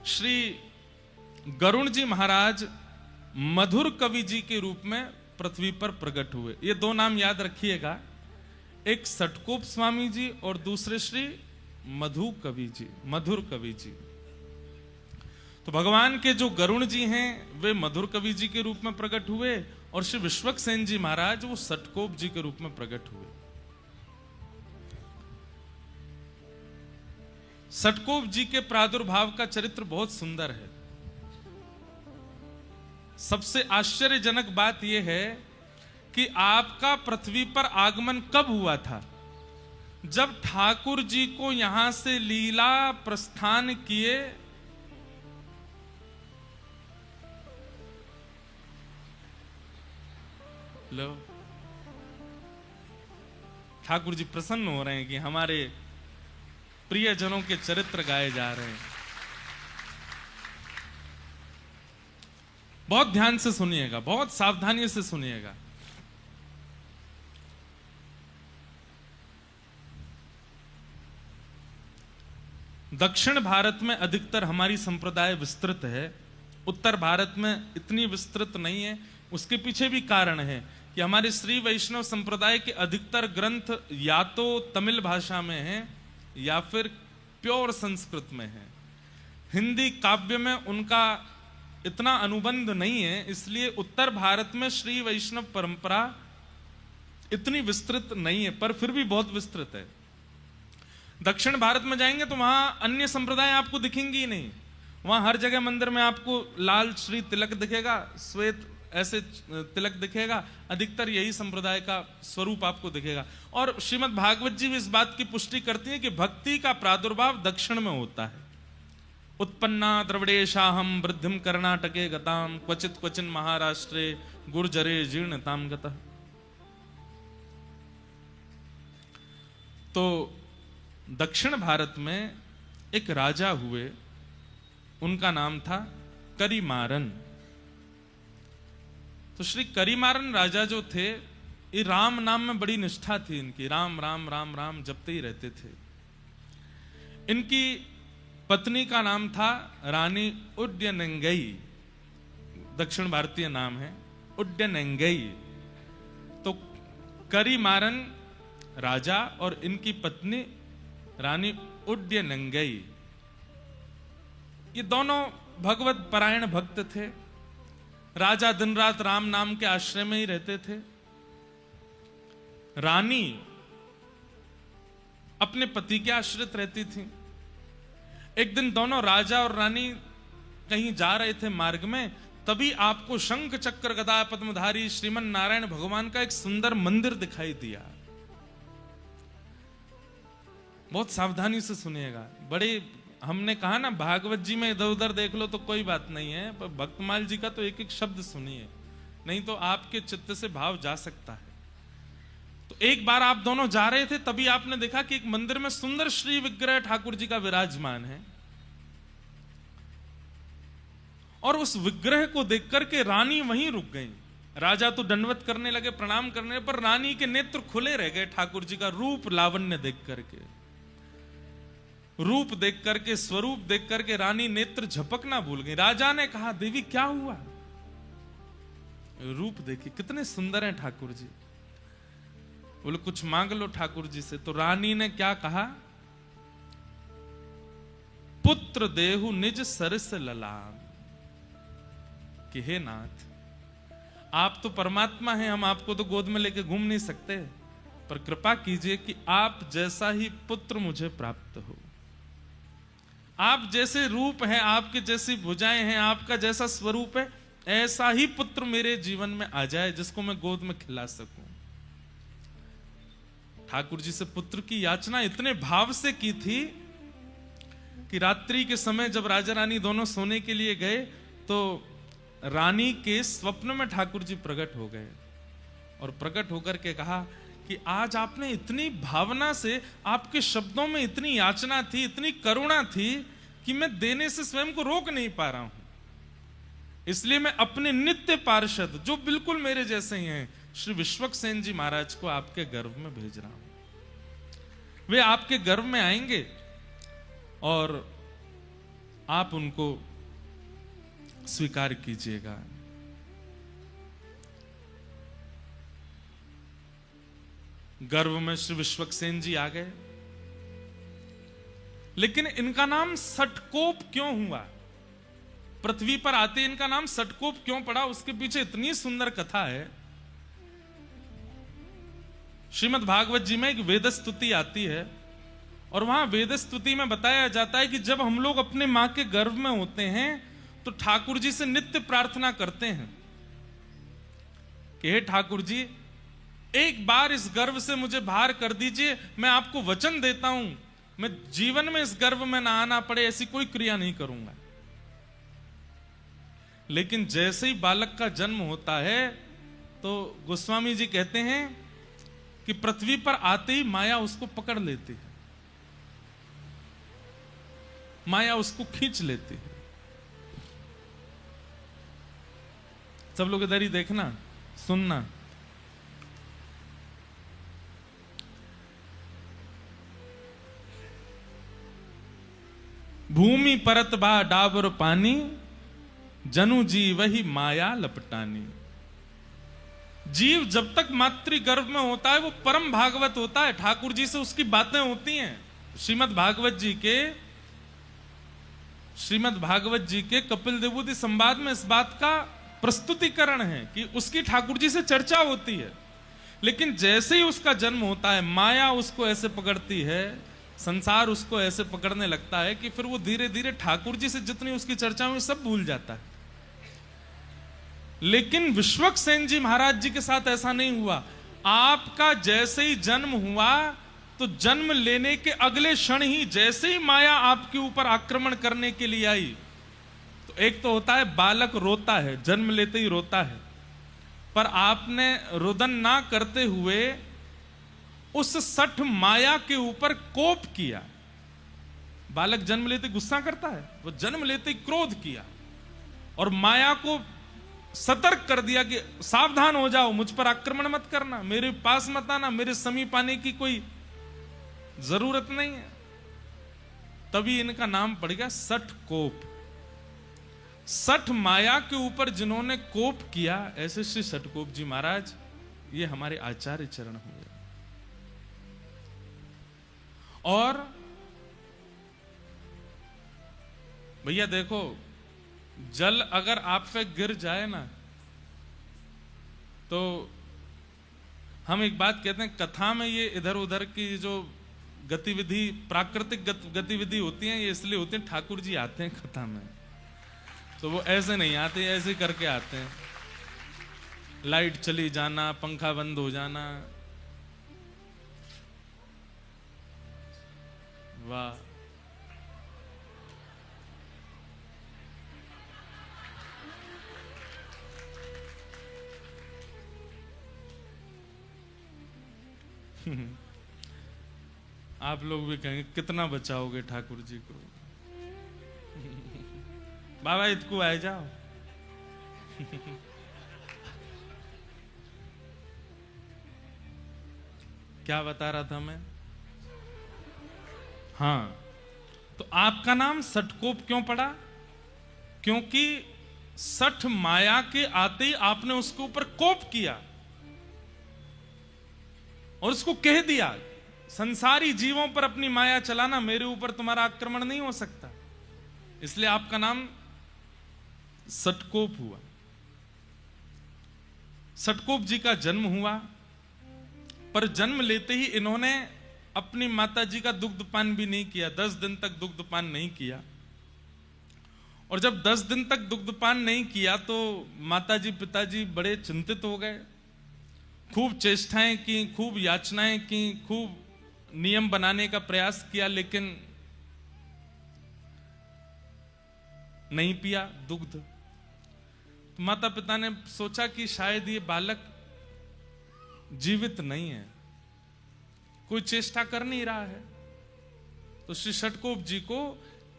श्री गरुण जी महाराज मधुर कवि जी के रूप में पृथ्वी पर प्रकट हुए। ये दो नाम याद रखिएगा, एक सटकोप स्वामी जी और दूसरे श्री मधु कवि जी, मधुर कवि जी। तो भगवान के जो गरुण जी हैं वे मधुर कवि जी के रूप में प्रकट हुए और श्री विश्वक्सेन जी महाराज वो सटकोप जी के रूप में प्रकट हुए। सटकोप जी के प्रादुर्भाव का चरित्र बहुत सुंदर है। सबसे आश्चर्यजनक बात यह है कि आपका पृथ्वी पर आगमन कब हुआ था? जब ठाकुर जी को यहां से लीला प्रस्थान किए लो, ठाकुर जी प्रसन्न हो रहे हैं कि हमारे प्रियजनों के चरित्र गाए जा रहे हैं। बहुत ध्यान से सुनिएगा, बहुत सावधानी से सुनिएगा। दक्षिण भारत में अधिकतर हमारी संप्रदाय विस्तृत है, उत्तर भारत में इतनी विस्तृत नहीं है। उसके पीछे भी कारण है कि हमारे श्री वैष्णव संप्रदाय के अधिकतर ग्रंथ या तो तमिल भाषा में हैं या फिर प्योर संस्कृत में है। हिंदी काव्य में उनका इतना अनुबंध नहीं है, इसलिए उत्तर भारत में श्री वैष्णव परंपरा इतनी विस्तृत नहीं है, पर फिर भी बहुत विस्तृत है। दक्षिण भारत में जाएंगे तो वहां अन्य संप्रदाय आपको दिखेंगी ही नहीं। वहां हर जगह मंदिर में आपको लाल श्री तिलक दिखेगा, श्वेत ऐसे तिलक दिखेगा, अधिकतर यही संप्रदाय का स्वरूप आपको दिखेगा। और श्रीमद् भागवत जी भी इस बात की पुष्टि करती है कि भक्ति का प्रादुर्भाव दक्षिण में होता है। उत्पन्ना द्रविड़ेशाहम वृद्धिम कर्णाटके गताम क्वचित क्वचिन महाराष्ट्रे गुर्जरे जीर्णताम गतः। तो दक्षिण भारत में एक राजा हुए, उनका नाम था करिमारन। तो श्री करिमारन राजा जो थे, ये राम नाम में बड़ी निष्ठा थी इनकी, राम राम राम राम जपते ही रहते थे। इनकी पत्नी का नाम था रानी उड्डयनंगई, दक्षिण भारतीय नाम है उड्डयनंगई। तो करिमारन राजा और इनकी पत्नी रानी उड्डयनंगई, ये दोनों भगवत परायण भक्त थे। राजा दिन रात राम नाम के आश्रय में ही रहते थे। रानी अपने पति के आश्रित रहती थी। एक दिन दोनों राजा और रानी कहीं जा रहे थे मार्ग में, तभी आपको शंख चक्र गदा पद्मधारी श्रीमन नारायण भगवान का एक सुंदर मंदिर दिखाई दिया। बहुत सावधानी से सुनिएगा। बड़े हमने कहा ना, भागवत जी में इधर उधर देख लो तो कोई बात नहीं है, पर भक्तमाल जी का तो एक एक शब्द सुनिए, नहीं तो आपके चित्त से भाव जा सकता है। तो एक बार आप दोनों जा रहे थे, तभी आपने देखा कि एक मंदिर में सुंदर श्री विग्रह ठाकुर जी का विराजमान है। और उस विग्रह को देख करके रानी वहीं रुक गई। राजा तो दंडवत करने लगे, प्रणाम करने, पर रानी के नेत्र खुले रह गए ठाकुर जी का रूप लावण्य देख करके। रूप देख करके, स्वरूप देख करके रानी नेत्र झपकना भूल गई। राजा ने कहा, देवी क्या हुआ? रूप देखिए कितने सुंदर हैं ठाकुर जी। बोले कुछ मांग लो ठाकुर जी से। तो रानी ने क्या कहा? पुत्र देहु निज सरस ललाम, कि हे नाथ, आप तो परमात्मा हैं, हम आपको तो गोद में लेके घूम नहीं सकते, पर कृपा कीजिए कि आप जैसा ही पुत्र मुझे प्राप्त हो। आप जैसे रूप हैं, आपके जैसी भुजाएं हैं, आपका जैसा स्वरूप है, ऐसा ही पुत्र मेरे जीवन में आ जाए जिसको मैं गोद में खिला सकूं। ठाकुर जी से पुत्र की याचना इतने भाव से की थी कि रात्रि के समय जब राजा रानी दोनों सोने के लिए गए तो रानी के स्वप्न में ठाकुर जी प्रकट हो गए और प्रकट होकर के कहा कि आज आपने इतनी भावना से, आपके शब्दों में इतनी याचना थी, इतनी करुणा थी कि मैं देने से स्वयं को रोक नहीं पा रहा हूं। इसलिए मैं अपने नित्य पार्षद, जो बिल्कुल मेरे जैसे ही हैं, श्री विश्वक्सेन जी महाराज को आपके गर्भ में भेज रहा हूं। वे आपके गर्भ में आएंगे और आप उनको स्वीकार कीजिएगा। गर्भ में श्री विश्वक्सेन जी आ गए, लेकिन इनका नाम सटकोप क्यों हुआ? पृथ्वी पर आते इनका नाम सटकोप क्यों पड़ा? उसके पीछे इतनी सुंदर कथा है। श्रीमद् भागवत जी में एक वेद स्तुति आती है, और वहां वेद स्तुति में बताया जाता है कि जब हम लोग अपने मां के गर्भ में होते हैं तो ठाकुर जी से नित्य प्रार्थना करते हैं कि हे ठाकुर जी, एक बार इस गर्भ से मुझे बाहर कर दीजिए, मैं आपको वचन देता हूं मैं जीवन में इस गर्भ में ना आना पड़े ऐसी कोई क्रिया नहीं करूंगा। लेकिन जैसे ही बालक का जन्म होता है तो गोस्वामी जी कहते हैं कि पृथ्वी पर आते ही माया उसको पकड़ लेती है, माया उसको खींच लेती है। सब लोग इधर ही देखना, सुनना। भूमि परत बा डाबर पानी, जनु जी वही माया लपटानी। जीव जब तक मातृ गर्भ में होता है वो परम भागवत होता है, ठाकुर जी से उसकी बातें होती हैं। श्रीमद् भागवत जी के कपिल देवूति संवाद में इस बात का प्रस्तुतिकरण है कि उसकी ठाकुर जी से चर्चा होती है। लेकिन जैसे ही उसका जन्म होता है माया उसको ऐसे पकड़ती है, संसार उसको ऐसे पकड़ने लगता है कि फिर वो धीरे धीरे ठाकुर जी से जितनी उसकी चर्चा हुई सब भूल जाता है। लेकिन विश्वक्सेन जी महाराज जी के साथ ऐसा नहीं हुआ। आपका जैसे ही जन्म हुआ तो जन्म लेने के अगले क्षण ही जैसे ही माया आपके ऊपर आक्रमण करने के लिए आई, तो एक तो होता है बालक रोता है, जन्म लेते ही रोता है, पर आपने रुदन ना करते हुए उस सठ माया के ऊपर कोप किया। बालक जन्म लेते गुस्सा करता है, वो जन्म लेते ही क्रोध किया और माया को सतर्क कर दिया कि सावधान हो जाओ, मुझ पर आक्रमण मत करना, मेरे पास मत आना, मेरे समीप आने की कोई जरूरत नहीं है। तभी इनका नाम पड़ गया सठ कोप। सठ माया के ऊपर जिन्होंने कोप किया, ऐसे श्री सठकोप जी महाराज ये हमारे आचार्य चरण हुए। और भैया देखो, जल अगर आप पे गिर जाए ना, तो हम एक बात कहते हैं कथा में, ये इधर उधर की जो गतिविधि प्राकृतिक गतिविधि होती हैं ये इसलिए होती हैं ठाकुर जी आते हैं कथा में, तो वो ऐसे नहीं आते, ऐसे करके आते हैं। लाइट चली जाना, पंखा बंद हो जाना, वाह। आप लोग भी कहेंगे कितना बचाओगे ठाकुर जी को। बाबा इतको आ जाओ। क्या बता रहा था मैं? हाँ, तो आपका नाम सटकोप क्यों पड़ा? क्योंकि सठ माया के आते ही आपने उसके ऊपर कोप किया और उसको कह दिया संसारी जीवों पर अपनी माया चलाना, मेरे ऊपर तुम्हारा आक्रमण नहीं हो सकता। इसलिए आपका नाम सटकोप हुआ। सटकोप जी का जन्म हुआ, पर जन्म लेते ही इन्होंने अपनी माता जी का दुग्धपान भी नहीं किया। 10 दिन तक दुग्धपान नहीं किया। और जब 10 दिन तक दुग्धपान नहीं किया तो माता जी पिताजी बड़े चिंतित हो गए। खूब चेष्टाएं की, खूब याचनाएं की, खूब नियम बनाने का प्रयास किया, लेकिन नहीं पिया दुग्ध। तो माता पिता ने सोचा कि शायद ये बालक जीवित नहीं है, कोई चेष्टा कर नहीं रहा है। तो श्री सटकोप जी को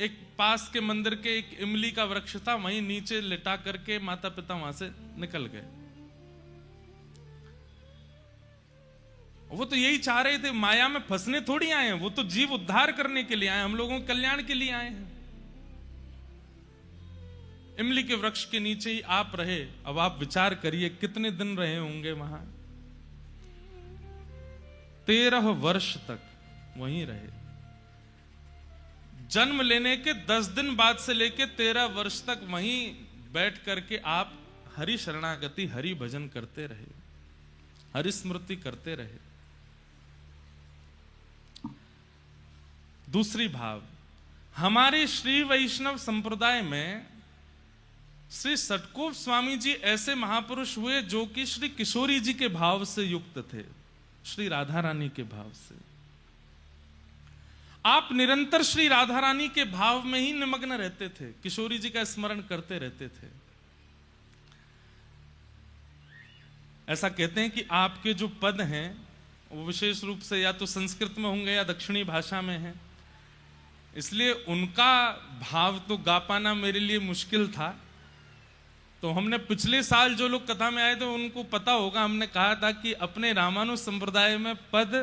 एक पास के मंदिर के एक इमली का वृक्ष था, वहीं नीचे लिटा करके माता पिता वहां से निकल गए। वो तो यही चाह रहे थे, माया में फंसने थोड़ी आए हैं, वो तो जीव उद्धार करने के लिए आए, हम लोगों के कल्याण के लिए आए हैं। इमली के वृक्ष के नीचे ही आप रहे। अब आप विचार करिए कितने दिन रहे होंगे वहां। 13 वर्ष तक वहीं रहे। जन्म लेने के 10 दिन बाद से लेके 13 वर्ष तक वहीं बैठ करके आप हरि शरणागति, हरि भजन करते रहे, हरि स्मृति करते रहे। दूसरी भाव, हमारे श्री वैष्णव संप्रदाय में श्री सटकोप स्वामी जी ऐसे महापुरुष हुए जो कि श्री किशोरी जी के भाव से युक्त थे, श्री राधा रानी के भाव से। आप निरंतर श्री राधा रानी के भाव में ही निमग्न रहते थे, किशोरी जी का स्मरण करते रहते थे। ऐसा कहते हैं कि आपके जो पद हैं वो विशेष रूप से या तो संस्कृत में होंगे या दक्षिणी भाषा में हैं, इसलिए उनका भाव तो गा पाना मेरे लिए मुश्किल था। तो हमने पिछले साल जो लोग कथा में आए थे उनको पता होगा, हमने कहा था कि अपने रामानुज संप्रदाय में पद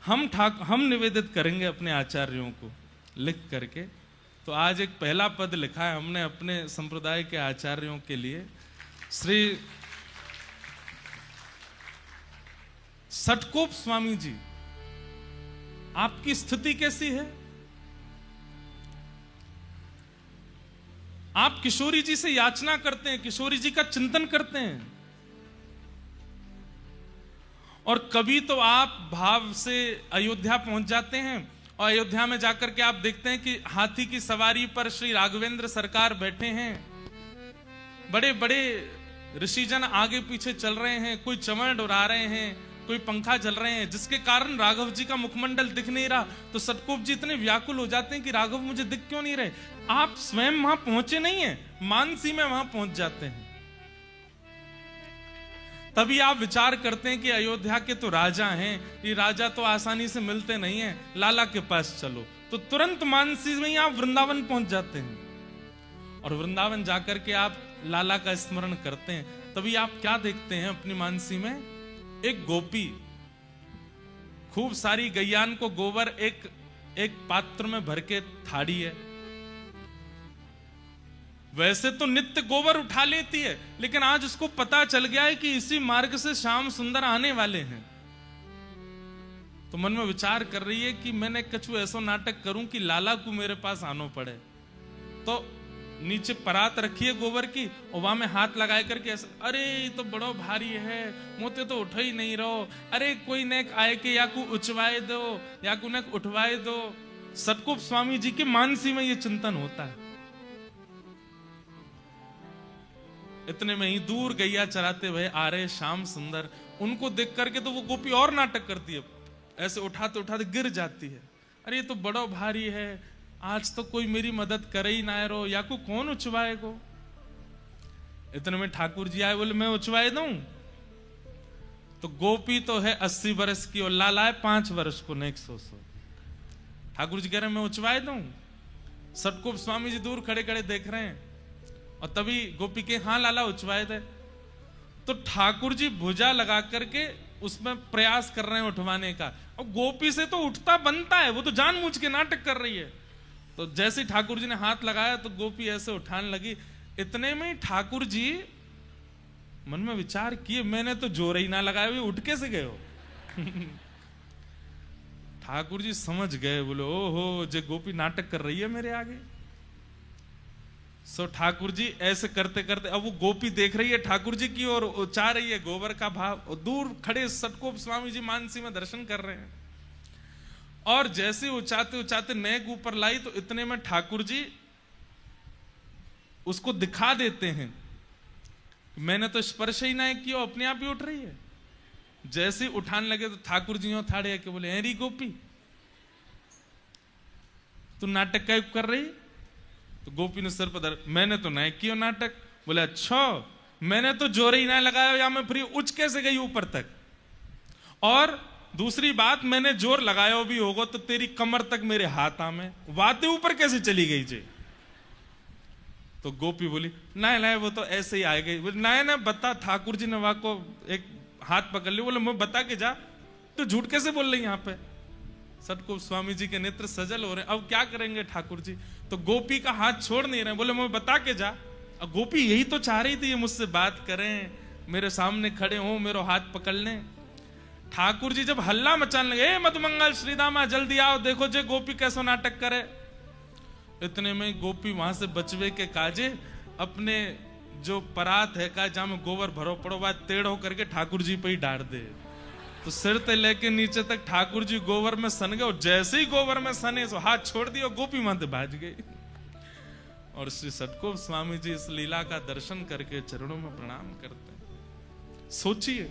हम निवेदित करेंगे अपने आचार्यों को लिख करके। तो आज एक पहला पद लिखा है हमने अपने संप्रदाय के आचार्यों के लिए। श्री सटकोप स्वामी जी, आपकी स्थिति कैसी है? आप किशोरी जी से याचना करते हैं, किशोरी जी का चिंतन करते हैं, और कभी तो आप भाव से अयोध्या पहुंच जाते हैं और अयोध्या में जाकर के आप देखते हैं कि हाथी की सवारी पर श्री राघवेंद्र सरकार बैठे हैं, बड़े बड़े ऋषिजन आगे पीछे चल रहे हैं, कोई चमड़ उड़ा रहे हैं, कोई पंखा चल रहे हैं, जिसके कारण राघव जी का मुखमंडल दिख नहीं रहा। तो सटकोप जी इतने व्याकुल हो जाते हैं कि राघव मुझे दिख क्यों नहीं रहे। आप स्वयं वहां पहुंचे नहीं है, मानसी में वहां पहुंच जाते हैं। तभी आप विचार करते हैं कि अयोध्या के तो राजा हैं, ये राजा तो आसानी से मिलते नहीं हैं, लाला के पास चलो। तो तुरंत मानसी में ही आप वृंदावन पहुंच जाते हैं और वृंदावन जाकर के आप लाला का स्मरण करते हैं। तभी आप क्या देखते हैं अपनी मानसी में? एक गोपी खूब सारी गैयान को गोबर एक पात्र में भर के थाड़ी है। वैसे तो नित्य गोबर उठा लेती है, लेकिन आज उसको पता चल गया है कि इसी मार्ग से श्याम सुंदर आने वाले हैं। तो मन में विचार कर रही है कि मैंने कछु ऐसा नाटक करूं कि लाला को मेरे पास आनो पड़े। तो नीचे परात रखी है गोबर की और वहां में हाथ लगाए करके ऐसा, अरे ये तो बड़ो भारी है, मोते तो उठ ही नहीं रहो, अरे कोई नेक आए के या को उचवाए दो या को नेक उठवाए दो। सटकोप स्वामी जी की मानसी में ये चिंतन होता है। इतने में ही दूर गैया चराते हुए आ रहे श्याम सुंदर, उनको देख करके तो वो गोपी और नाटक करती है, ऐसे उठाते उठाते गिर जाती है। अरे ये तो बड़ो भारी है, आज तो कोई मेरी मदद करे ही ना रो, या को कौन उचवाए को। इतने में ठाकुर जी आए, बोले मैं उचवाए दूं। तो गोपी तो है 80 वर्ष की और लाला है 5 वर्ष को, नेक 100। ठाकुर जी कह रहे हैं मैं उचवाए दूं। सटकोप स्वामी जी दूर खड़े खड़े देख रहे हैं और तभी गोपी के हाँ लाला उठवाए थे। तो ठाकुर जी भुजा लगा करके उसमें प्रयास कर रहे हैं उठवाने का, और गोपी से तो उठता बनता है, वो तो जानबूझ के नाटक कर रही है। तो जैसे ही ठाकुर जी ने हाथ लगाया तो गोपी ऐसे उठाने लगी। इतने में ठाकुर जी मन में विचार किए, मैंने तो जोर ही ना लगाया, वे उठ कैसे गए हो। ठाकुर जी समझ गए, बोले ओहो जे गोपी नाटक कर रही है मेरे आगे। सो ठाकुर जी ऐसे करते करते, अब वो गोपी देख रही है ठाकुर जी की और उचा रही है गोबर का भाव, और दूर खड़े सटकोप स्वामी जी मानसी में दर्शन कर रहे हैं। और जैसे उचाते उचाते नेक ऊपर लाई तो इतने में ठाकुर जी उसको दिखा देते हैं, मैंने तो स्पर्श ही ना किया, अपने आप ही उठ रही है। जैसे उठाने लगे तो ठाकुर जी यूं ठाड़े के बोले, अरे गोपी तू नाटक क्या कर रही? तो गोपी ने सिर पर, मैंने तो नहीं किया नाटक। बोले अच्छा, मैंने तो जोर ही ना लगाया, या मैं फिर उच कैसे गई ऊपर तक? और दूसरी बात, मैंने जोर लगाया भी होगा तो तेरी कमर तक मेरे हाथ में बातें ऊपर कैसे चली गई जी? तो गोपी बोली नहीं नहीं वो तो ऐसे ही आ गई। नहीं ना बता, ठाकुर जी ने वहां को एक हाथ पकड़ लिया। बोले मैं बता के जा, तो झूठ कैसे बोल रही यहां पे? सटकोप स्वामी जी के नेत्र सजल हो रहे हैं, अब क्या करेंगे ठाकुर जी? तो गोपी का हाथ छोड़ नहीं रहे, बोले मैं बता के जा। और गोपी यही तो चाह रही थी ये मुझसे बात करें, मेरे सामने खड़े हों, मेरा हाथ पकड़ लें। ठाकुर जी जब हल्ला मचाने लगे, ए मधुमंगल श्रीदामा जल्दी आओ, देखो जे गोपी कैसा नाटक करे। इतने में गोपी वहां से बचवे के काजे अपने जो परात है का जहां में गोबर भरो पड़ो बात टेढ़ो करके ठाकुर जी पे ही डाल दे। तो सिर ते लेके नीचे तक ठाकुर जी गोबर में सन गए, और जैसे ही गोबर में सने तो हाथ छोड़ दिया, गोपी माते भाज गई। और श्री सटकोप स्वामी जी इस लीला का दर्शन करके चरणों में प्रणाम करते हैं। सोचिए,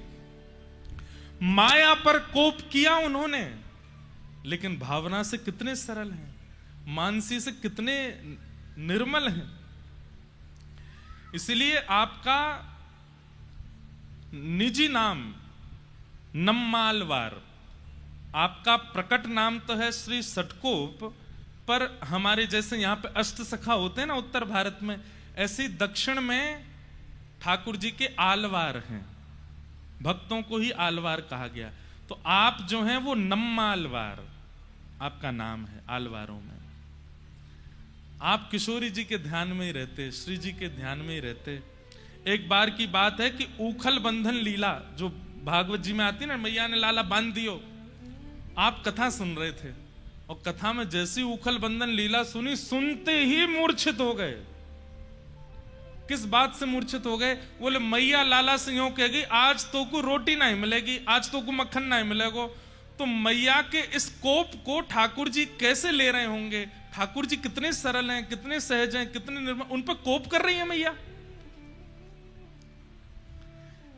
माया पर कोप किया उन्होंने, लेकिन भावना से कितने सरल हैं, मानसी से कितने निर्मल हैं। इसलिए आपका निजी नाम नम्मालवार, आपका प्रकट नाम तो है श्री सटकोप, पर हमारे जैसे यहां पे अष्ट सखा होते हैं ना उत्तर भारत में, ऐसे दक्षिण में ठाकुर जी के आलवार हैं, भक्तों को ही आलवार कहा गया। तो आप जो हैं वो नम्मालवार आपका नाम है आलवारों में। आप किशोरी जी के ध्यान में ही रहते, श्री जी के ध्यान में ही रहते। एक बार की बात है कि ऊखल बंधन लीला जो भागवत जी में आती है ना, मैया ने लाला बांध दियो, आप कथा सुन रहे थे और कथा में जैसी उखल बंधन लीला सुनी, सुनते ही मूर्छित हो गए। किस बात से मूर्छित हो गए? बोले मैया लाला से यूं कह गई, आज तो को रोटी नहीं मिलेगी, आज तो को मक्खन नहीं मिलेगा। तो मैया के इस कोप को ठाकुर जी कैसे ले रहे होंगे? ठाकुर जी कितने सरल हैं, कितने सहज हैं, कितने निर्मल, उन पर कोप कर रही है मैया।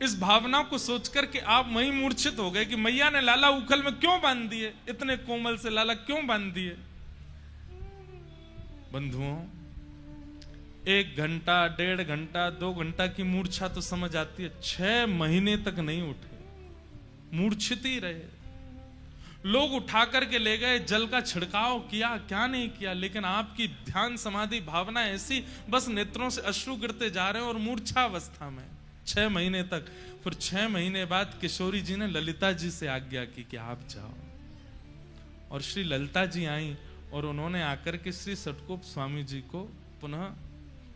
इस भावना को सोचकर के आप वहीं मूर्छित हो गए कि मैया ने लाला उखल में क्यों बांध दिए, इतने कोमल से लाला क्यों बांध दिए। बंधुओं, 1 घंटा, 1.5 घंटा, 2 घंटा की मूर्छा तो समझ आती है, 6 महीने तक नहीं उठे, मूर्छित ही रहे। लोग उठा करके ले गए, जल का छिड़काव किया, क्या नहीं किया, लेकिन आपकी ध्यान समाधि भावना ऐसी, बस नेत्रों से अश्रु गिरते जा रहे हैं और मूर्छावस्था में 6 महीने तक। फिर 6 महीने बाद किशोरी जी ने ललिता जी से आज्ञा की कि आप जाओ, और श्री ललिता जी आई और उन्होंने आकर के श्री सटकोप स्वामी जी को पुनः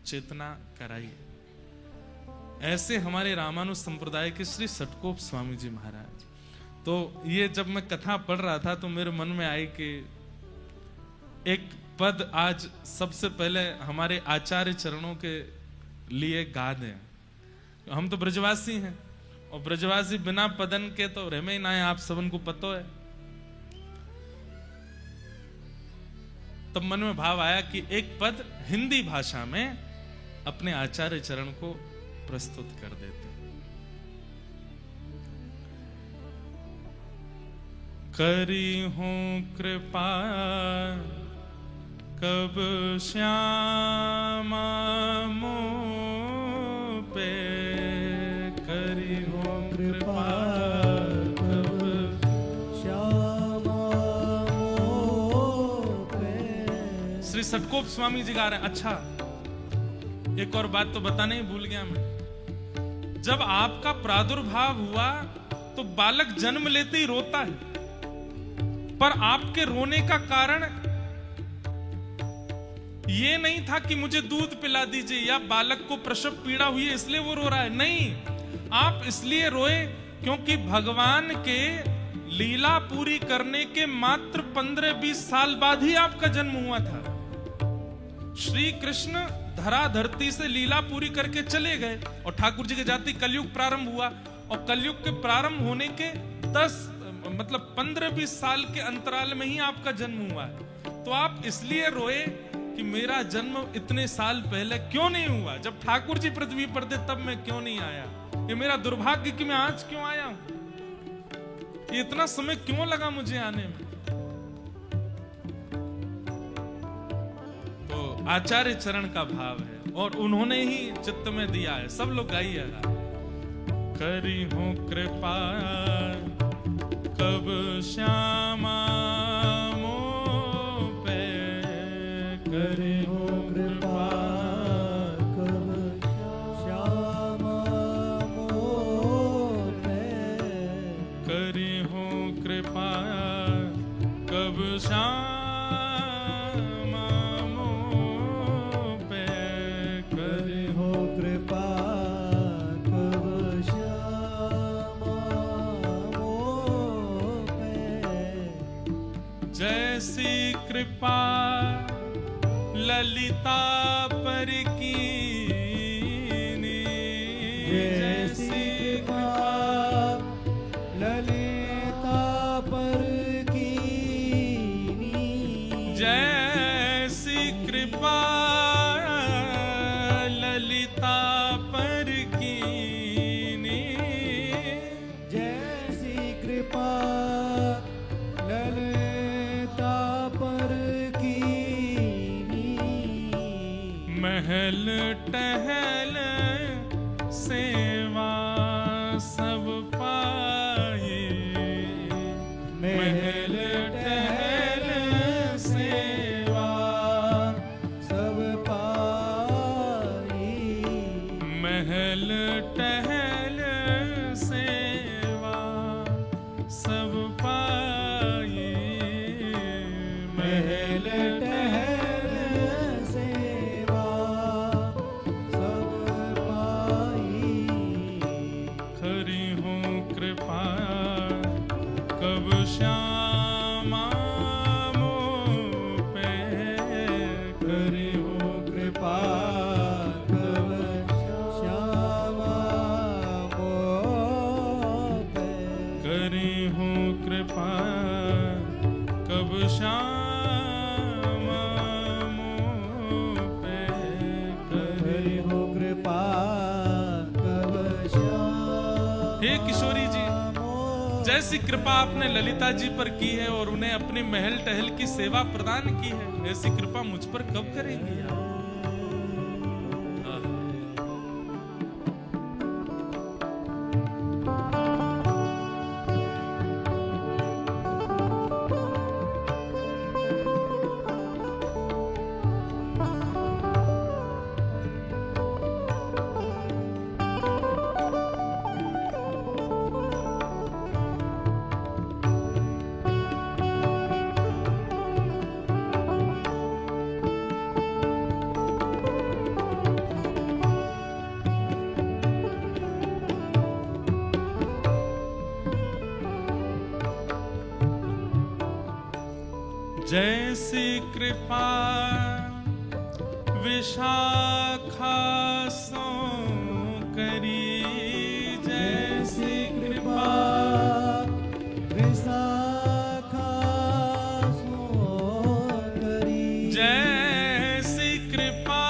चेतना कराई। ऐसे हमारे रामानुज संप्रदाय के श्री सटकोप स्वामी जी महाराज। तो ये जब मैं कथा पढ़ रहा था तो मेरे मन में आई कि एक पद आज सबसे पहले हमारे आचार्य चरणों के लिए गा दें। हम तो ब्रजवासी हैं, और ब्रजवासी बिना पदन के तो रहमे ही ना है, आप सबन को पतो है। तब मन में भाव आया कि एक पद हिंदी भाषा में अपने आचार्य चरण को प्रस्तुत कर देते। करी हूं कृपा कब श्यामा मोह पे, करी हूं कृपा कब श्यामा मोह पे। श्री सटकोप स्वामी जी गा रहे हैं। अच्छा, एक और बात तो बताने ही भूल गया मैं। जब आपका प्रादुर्भाव हुआ तो बालक जन्म लेते ही रोता है, पर आपके रोने का कारण ये नहीं था कि मुझे दूध पिला दीजिए या बालक को प्रसव पीड़ा हुई है इसलिए वो रो रहा है। नहीं, आप इसलिए रोए क्योंकि भगवान के लीला पूरी करने के मात्र 15-20 साल बाद ही आपका जन्म हुआ था। श्री कृष्ण धरा धरती से लीला पूरी करके चले गए और ठाकुर जी के जाति कलयुग प्रारंभ हुआ, और कलयुग के प्रारंभ होने के 15-20 साल के अंतराल में ही आपका जन्म हुआ है। तो आप इसलिए रोए कि मेरा जन्म इतने साल पहले क्यों नहीं हुआ, जब ठाकुर जी पृथ्वी पर थे तब मैं क्यों नहीं आया। ये मेरा दुर्भाग्य कि मैं आज क्यों आया हूं, ये इतना समय क्यों लगा मुझे आने में। तो आचार्य चरण का भाव है और उन्होंने ही चित्त में दिया है। सब लोग गाइएगा। करी हूं कृपा कब श्यामा मोह पे, करी हूं कृपा कब श्यामा मोह पे, करी हूं कृपा कब श्यामा मोह पे, करी हूं कृपा ललिता पर कीनी, जैसी कृपा ललिता पर कीनी, जैसी कृपा ललिता पर कीनी, जैसी कृपा ललिता पर कीनी, महल टहल सेवा सब पाए, महल टहल सेवा सब पाई, महल टहल सेवा सब पाए, महल टहल सेवा सब पाई, खरी हो कृपा कब श्यामा मोह पे, करी हो कृपा कब श्यामा मोह पे, करी हो कृपा कब श्यामा मोह पे, करी हो कृपा कब श्यामा। हे किशोरी जी, जैसी कृपा आपने ललिता जी पर की है और उन्हें अपनी महल टहल की सेवा प्रदान की है, ऐसी कृपा मुझ पर कब करेंगी आप? जैसी कृपा विशाखा सो करी, जैसी कृपा विशाखा सो करी, जैसी कृपा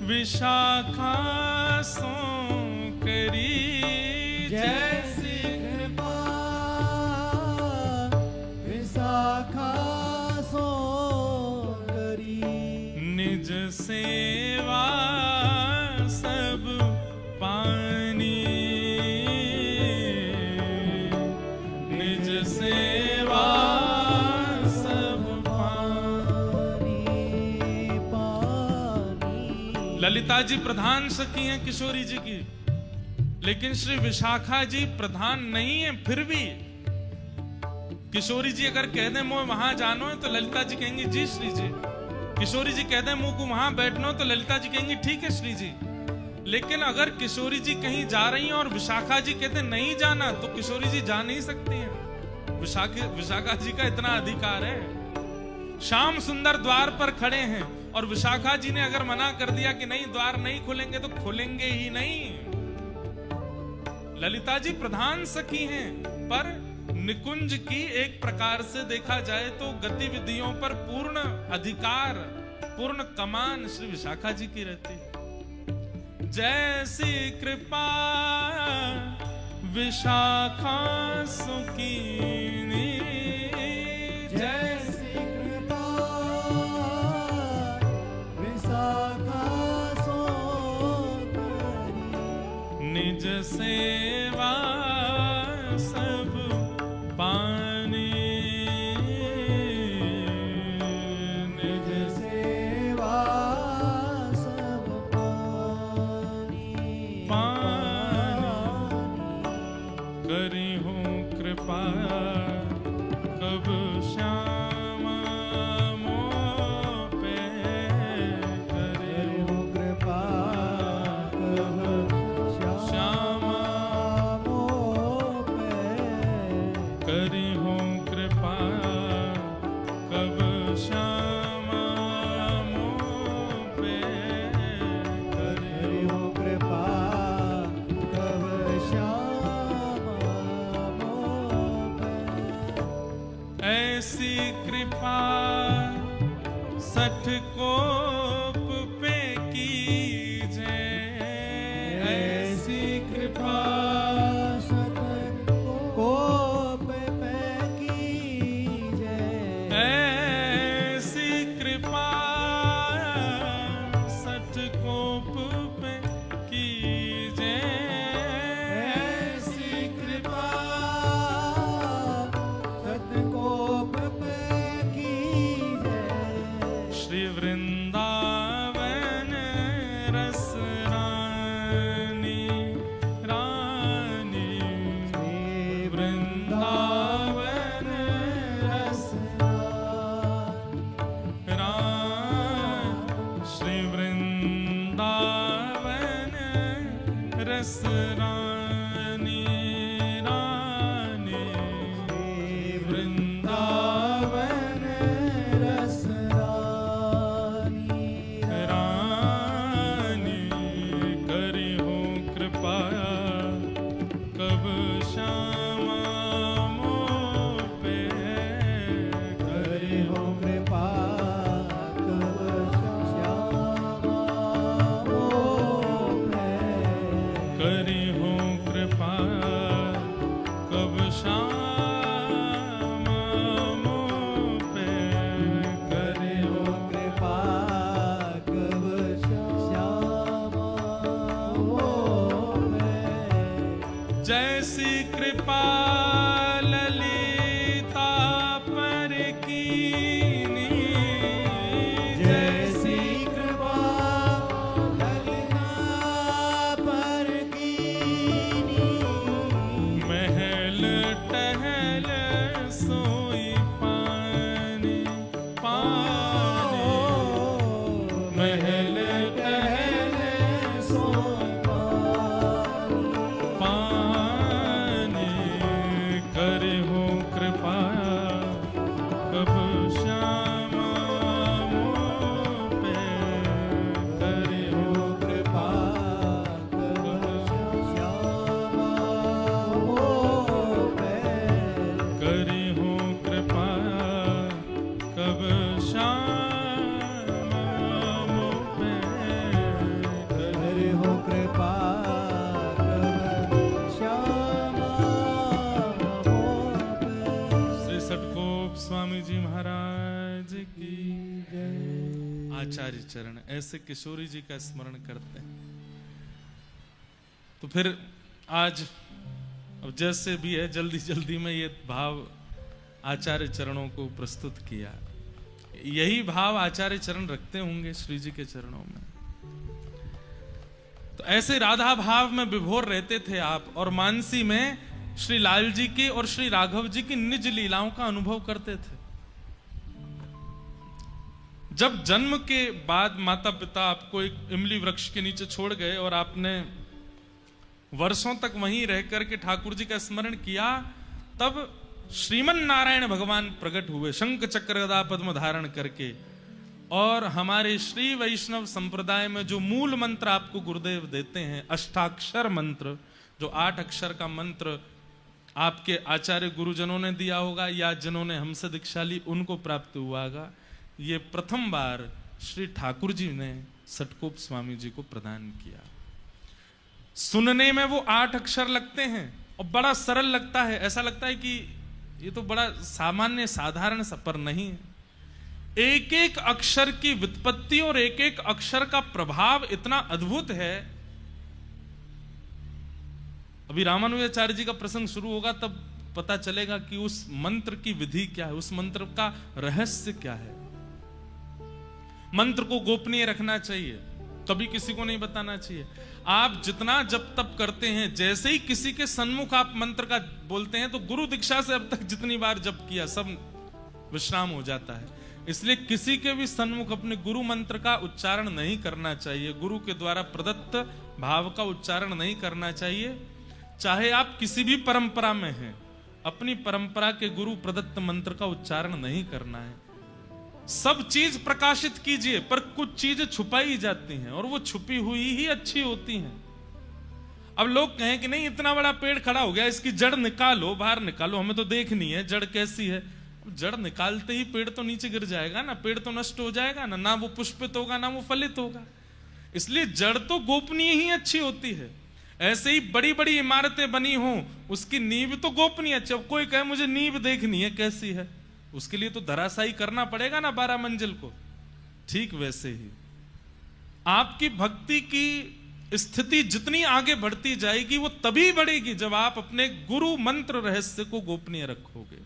विशाखा सो करी, जैसी कृपा विशाखा सो करी, निज सेवा सब पानी, निज सेवा सब पानी पानी। ललिता जी प्रधान सखी हैं किशोरी जी की, लेकिन श्री विशाखा जी प्रधान नहीं है। फिर भी किशोरी जी अगर कह दें मुझे वहां जानो है तो ललिता जी कहेंगी जी श्री जी। किशोरी जी कह दें मुझ को वहां बैठना हो तो ललिता जी कहेंगी ठीक है श्री जी। लेकिन अगर किशोरी जी कहीं जा रही हैं और विशाखा जी कहते नहीं जाना तो किशोरी जी जा नहीं सकती हैं। विशाखा जी का इतना अधिकार है। श्याम सुंदर द्वार पर खड़े हैं और विशाखा जी ने अगर मना कर दिया कि नहीं द्वार नहीं खुलेंगे तो खुलेंगे ही नहीं। ललिता जी प्रधान सखी हैं, पर निकुंज की एक प्रकार से देखा जाए तो गतिविधियों पर पूर्ण अधिकार, पूर्ण कमान श्री विशाखा जी की रहती है। जैसी कृपा विशाखा सुकीनी, जैसी कृपा विशाखा सो करी, निज सेवा सब पानी, निज सेवा सब पानी पानी करी हूँ कृपा कोप पे कीजे ऐसी कृपा सत कोप पे कीजे ऐसी कृपा सच कोप पे कीजे ऐसी कृपा सत कोप पे कीजे श्री वृंदावन रस रानी रानी श्री वृंदावन रस श्री वृंदावन रस रानी रानी वृंदावन रस रानी करी हो कृपा कब श्यामा मोह पे हरि हो कृपा कब श्यामा मोह पे करी हो कृपा कब श्यामा मोह पे हरि हो कृपा कब श्यामा मोह पे जैसी कृपा ललिता पर कीनी जैसी कृपा ललिता पर कीनी महल टहल सोई पानी पानी महल टहल सोई पानी करे हो कृपा कब श्यामा मोह पे करे हो कृपा कब श्यामा मोह पे करे हो कृपा कब श्यामा मोह पे हरि हो कृपा कब श्यामा मोह पे श्री सटकोप स्वामी जी महाराज की जय आचार्य चरण ऐसे किशोरी जी का स्मरण करते हैं। तो फिर आज अब जैसे भी है जल्दी जल्दी में ये भाव आचार्य चरणों को प्रस्तुत किया। यही भाव आचार्य चरण रखते होंगे श्री जी के चरणों में। तो ऐसे राधा भाव में विभोर रहते थे आप, और मानसी में श्री लाल जी की और श्री राघव जी की निज लीलाओं का अनुभव करते थे। जब जन्म के बाद माता पिता आपको एक इमली वृक्ष के नीचे छोड़ गए और आपने वर्षों तक वहीं रह करके ठाकुर जी का स्मरण किया, तब श्रीमन नारायण भगवान प्रकट हुए शंख चक्र गदा पद्म धारण करके। और हमारे श्री वैष्णव संप्रदाय में जो मूल मंत्र आपको गुरुदेव देते हैं, अष्टाक्षर मंत्र, जो 8 अक्षर का मंत्र आपके आचार्य गुरुजनों ने दिया होगा या जिन्होंने हमसे दीक्षा ली उनको प्राप्त हुआ होगा, ये प्रथम बार श्री ठाकुर जी ने सटकोप स्वामी जी को प्रदान किया। सुनने में वो 8 अक्षर लगते हैं और बड़ा सरल लगता है, ऐसा लगता है कि ये तो बड़ा सामान्य साधारण सा, पर नहीं है। एक एक अक्षर की व्युत्पत्ति और एक एक अक्षर का प्रभाव इतना अद्भुत है। अभी रामानुजाचार्य जी का प्रसंग शुरू होगा तब पता चलेगा कि उस मंत्र की विधि क्या है, उस मंत्र का रहस्य क्या है। मंत्र को गोपनीय रखना चाहिए, कभी किसी को नहीं बताना चाहिए। आप जितना जप तप करते हैं, जैसे ही किसी के सन्मुख आप मंत्र का बोलते हैं तो गुरु दीक्षा से अब तक जितनी बार जप किया सब विश्राम हो जाता है। इसलिए किसी के भी सन्मुख अपने गुरु मंत्र का उच्चारण नहीं करना चाहिए, गुरु के द्वारा प्रदत्त भाव का उच्चारण नहीं करना चाहिए। चाहे आप किसी भी परंपरा में हैं, अपनी परंपरा के गुरु प्रदत्त मंत्र का उच्चारण नहीं करना है। सब चीज प्रकाशित कीजिए, पर कुछ चीजें छुपाई जाती हैं और वो छुपी हुई ही अच्छी होती हैं। अब लोग कहें कि नहीं इतना बड़ा पेड़ खड़ा हो गया, इसकी जड़ निकालो, बाहर निकालो, हमें तो देखनी है जड़ कैसी है। जड़ निकालते ही पेड़ तो नीचे गिर जाएगा ना, पेड़ तो नष्ट हो जाएगा ना, ना वो पुष्पित होगा ना वो फलित होगा। इसलिए जड़ तो गोपनीय ही अच्छी होती है। ऐसे ही बड़ी बड़ी इमारतें बनी हों, उसकी नींव तो गोपनीय अच्छी। अब कोई कहे मुझे नींव देखनी है कैसी है, उसके लिए तो धराशायी करना पड़ेगा ना 12 मंजिल को। ठीक वैसे ही आपकी भक्ति की स्थिति जितनी आगे बढ़ती जाएगी वो तभी बढ़ेगी जब आप अपने गुरु मंत्र रहस्य को गोपनीय रखोगे।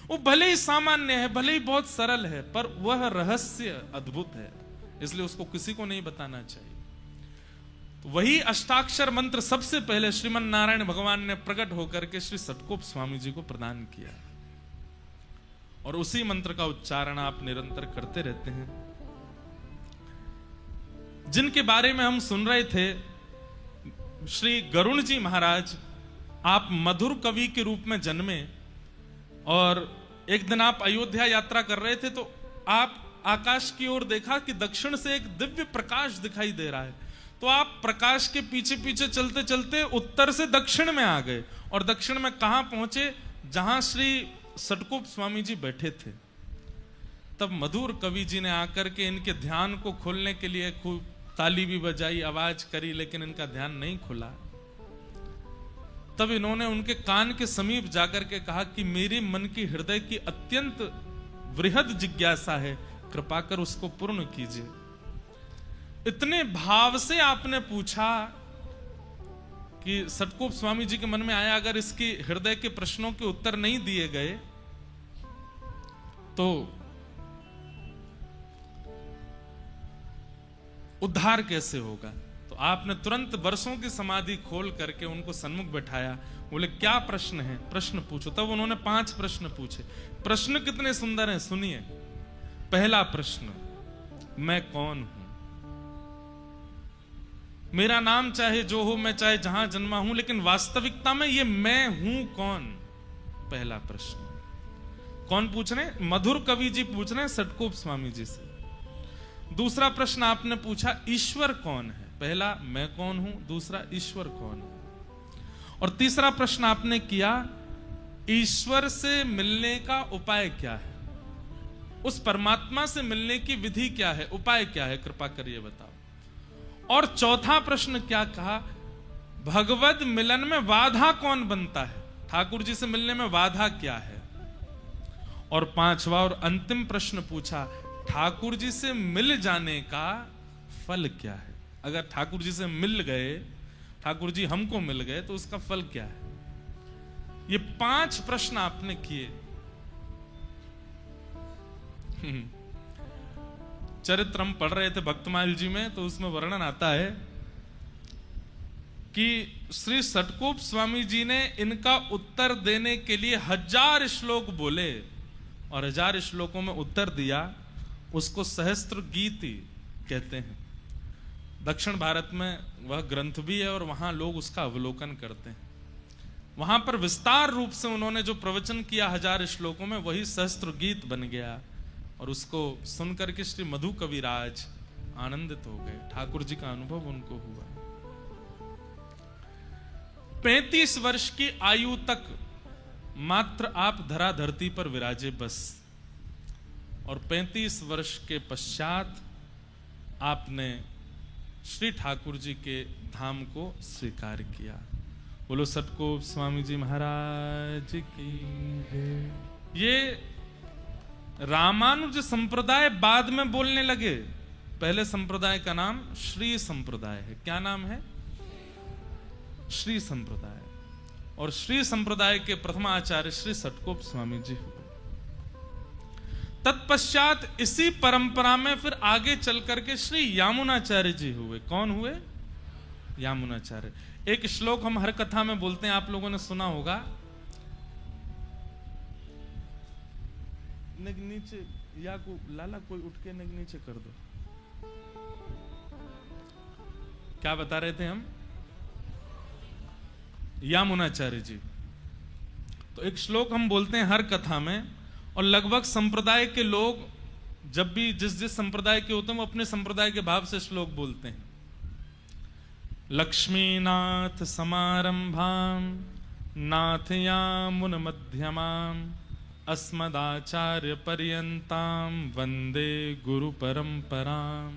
वो भले ही सामान्य है, भले ही बहुत सरल है, पर वह रहस्य अद्भुत है, इसलिए उसको किसी को नहीं बताना चाहिए। तो वही अष्टाक्षर मंत्र सबसे पहले श्रीमन नारायण भगवान ने प्रकट होकर के श्री सटकोप स्वामी जी को प्रदान किया, और उसी मंत्र का उच्चारण आप निरंतर करते रहते हैं। जिनके बारे में हम सुन रहे थे, श्री गरुण जी महाराज, आप मधुर कवि के रूप में जन्मे, और एक दिन आप अयोध्या यात्रा कर रहे थे तो आप आकाश की ओर देखा कि दक्षिण से एक दिव्य प्रकाश दिखाई दे रहा है। तो आप प्रकाश के पीछे पीछे चलते चलते उत्तर से दक्षिण में आ गए, और दक्षिण में कहां पहुंचे, जहां श्री सटकोप स्वामी जी बैठे थे। तब मधुर कवि जी ने आकर के इनके ध्यान को खोलने के लिए खूब ताली भी बजाई, आवाज करी, लेकिन इनका ध्यान नहीं खुला। तब इन्होंने उनके कान के समीप जाकर के कहा कि मेरे मन की हृदय की अत्यंत वृहद जिज्ञासा है, कृपा कर उसको पूर्ण कीजिए। इतने भाव से आपने पूछा कि सटकोप स्वामी जी के मन में आया, अगर इसकी हृदय के प्रश्नों के उत्तर नहीं दिए गए तो उद्धार कैसे होगा। तो आपने तुरंत वर्षों की समाधि खोल करके उनको सन्मुख बैठाया। बोले क्या प्रश्न है, प्रश्न पूछो। तब उन्होंने 5 प्रश्न पूछे। प्रश्न कितने सुंदर हैं, सुनिए। पहला प्रश्न, मैं कौन हूं? मेरा नाम चाहे जो हो, मैं चाहे जहां जन्मा हूं, लेकिन वास्तविकता में ये मैं हूं कौन? पहला प्रश्न। कौन पूछ रहे हैं? मधुर कवि जी पूछ रहे हैं सटकोप स्वामी जी से। दूसरा प्रश्न आपने पूछा, ईश्वर कौन है? पहला मैं कौन हूं, दूसरा ईश्वर कौन है। और तीसरा प्रश्न आपने किया, ईश्वर से मिलने का उपाय क्या है? उस परमात्मा से मिलने की विधि क्या है, उपाय क्या है, कृपा करिए बताओ। और चौथा प्रश्न क्या कहा, भगवद मिलन में बाधा कौन बनता है? ठाकुर जी से मिलने में बाधा क्या है? और 5वां और अंतिम प्रश्न पूछा, ठाकुर जी से मिल जाने का फल क्या है? अगर ठाकुर जी से मिल गए, ठाकुर जी हमको मिल गए, तो उसका फल क्या है? ये 5 प्रश्न आपने किए। चरित्र हम पढ़ रहे थे भक्तमाल जी में, तो उसमें वर्णन आता है कि श्री सटकोप स्वामी जी ने इनका उत्तर देने के लिए 1000 श्लोक बोले, और 1000 श्लोकों में उत्तर दिया। उसको सहस्त्र गीति कहते हैं। दक्षिण भारत में वह ग्रंथ भी है, और वहां लोग उसका अवलोकन करते हैं। वहां पर विस्तार रूप से उन्होंने जो प्रवचन किया 1000 श्लोकों में, वही सहस्त्र गीत बन गया। और उसको सुनकर के श्री मधु कविराज आनंदित हो गए। ठाकुर जी का अनुभव उनको हुआ। 35 वर्ष की आयु तक मात्र आप धरा धरती पर विराजे बस, और 35 वर्ष के पश्चात आपने श्री ठाकुर जी के धाम को स्वीकार किया। बोलो सटकोप स्वामी जी महाराज की। ये रामानुज संप्रदाय बाद में बोलने लगे। पहले संप्रदाय का नाम श्री संप्रदाय है। क्या नाम है? श्री संप्रदाय। और श्री संप्रदाय के प्रथम आचार्य श्री सटकोप स्वामी जी हुए। तत्पश्चात इसी परंपरा में फिर आगे चल करके श्री यामुनाचार्य जी हुए। कौन हुए? यामुनाचार्य। एक श्लोक हम हर कथा में बोलते हैं, आप लोगों ने सुना होगा। नीचे या को लाला कोई उठ के नीचे कर दो। क्या बता रहे थे हम? यामुनाचार्य जी। तो एक श्लोक हम बोलते हैं हर कथा में, और लगभग संप्रदाय के लोग जब भी जिस जिस संप्रदाय के होते हैं वो अपने संप्रदाय के भाव से श्लोक बोलते हैं। लक्ष्मीनाथ समारंभाम नाथ यामुन मध्यमाम अस्मदाचार्य पर्यंताम वंदे गुरु परंपराम।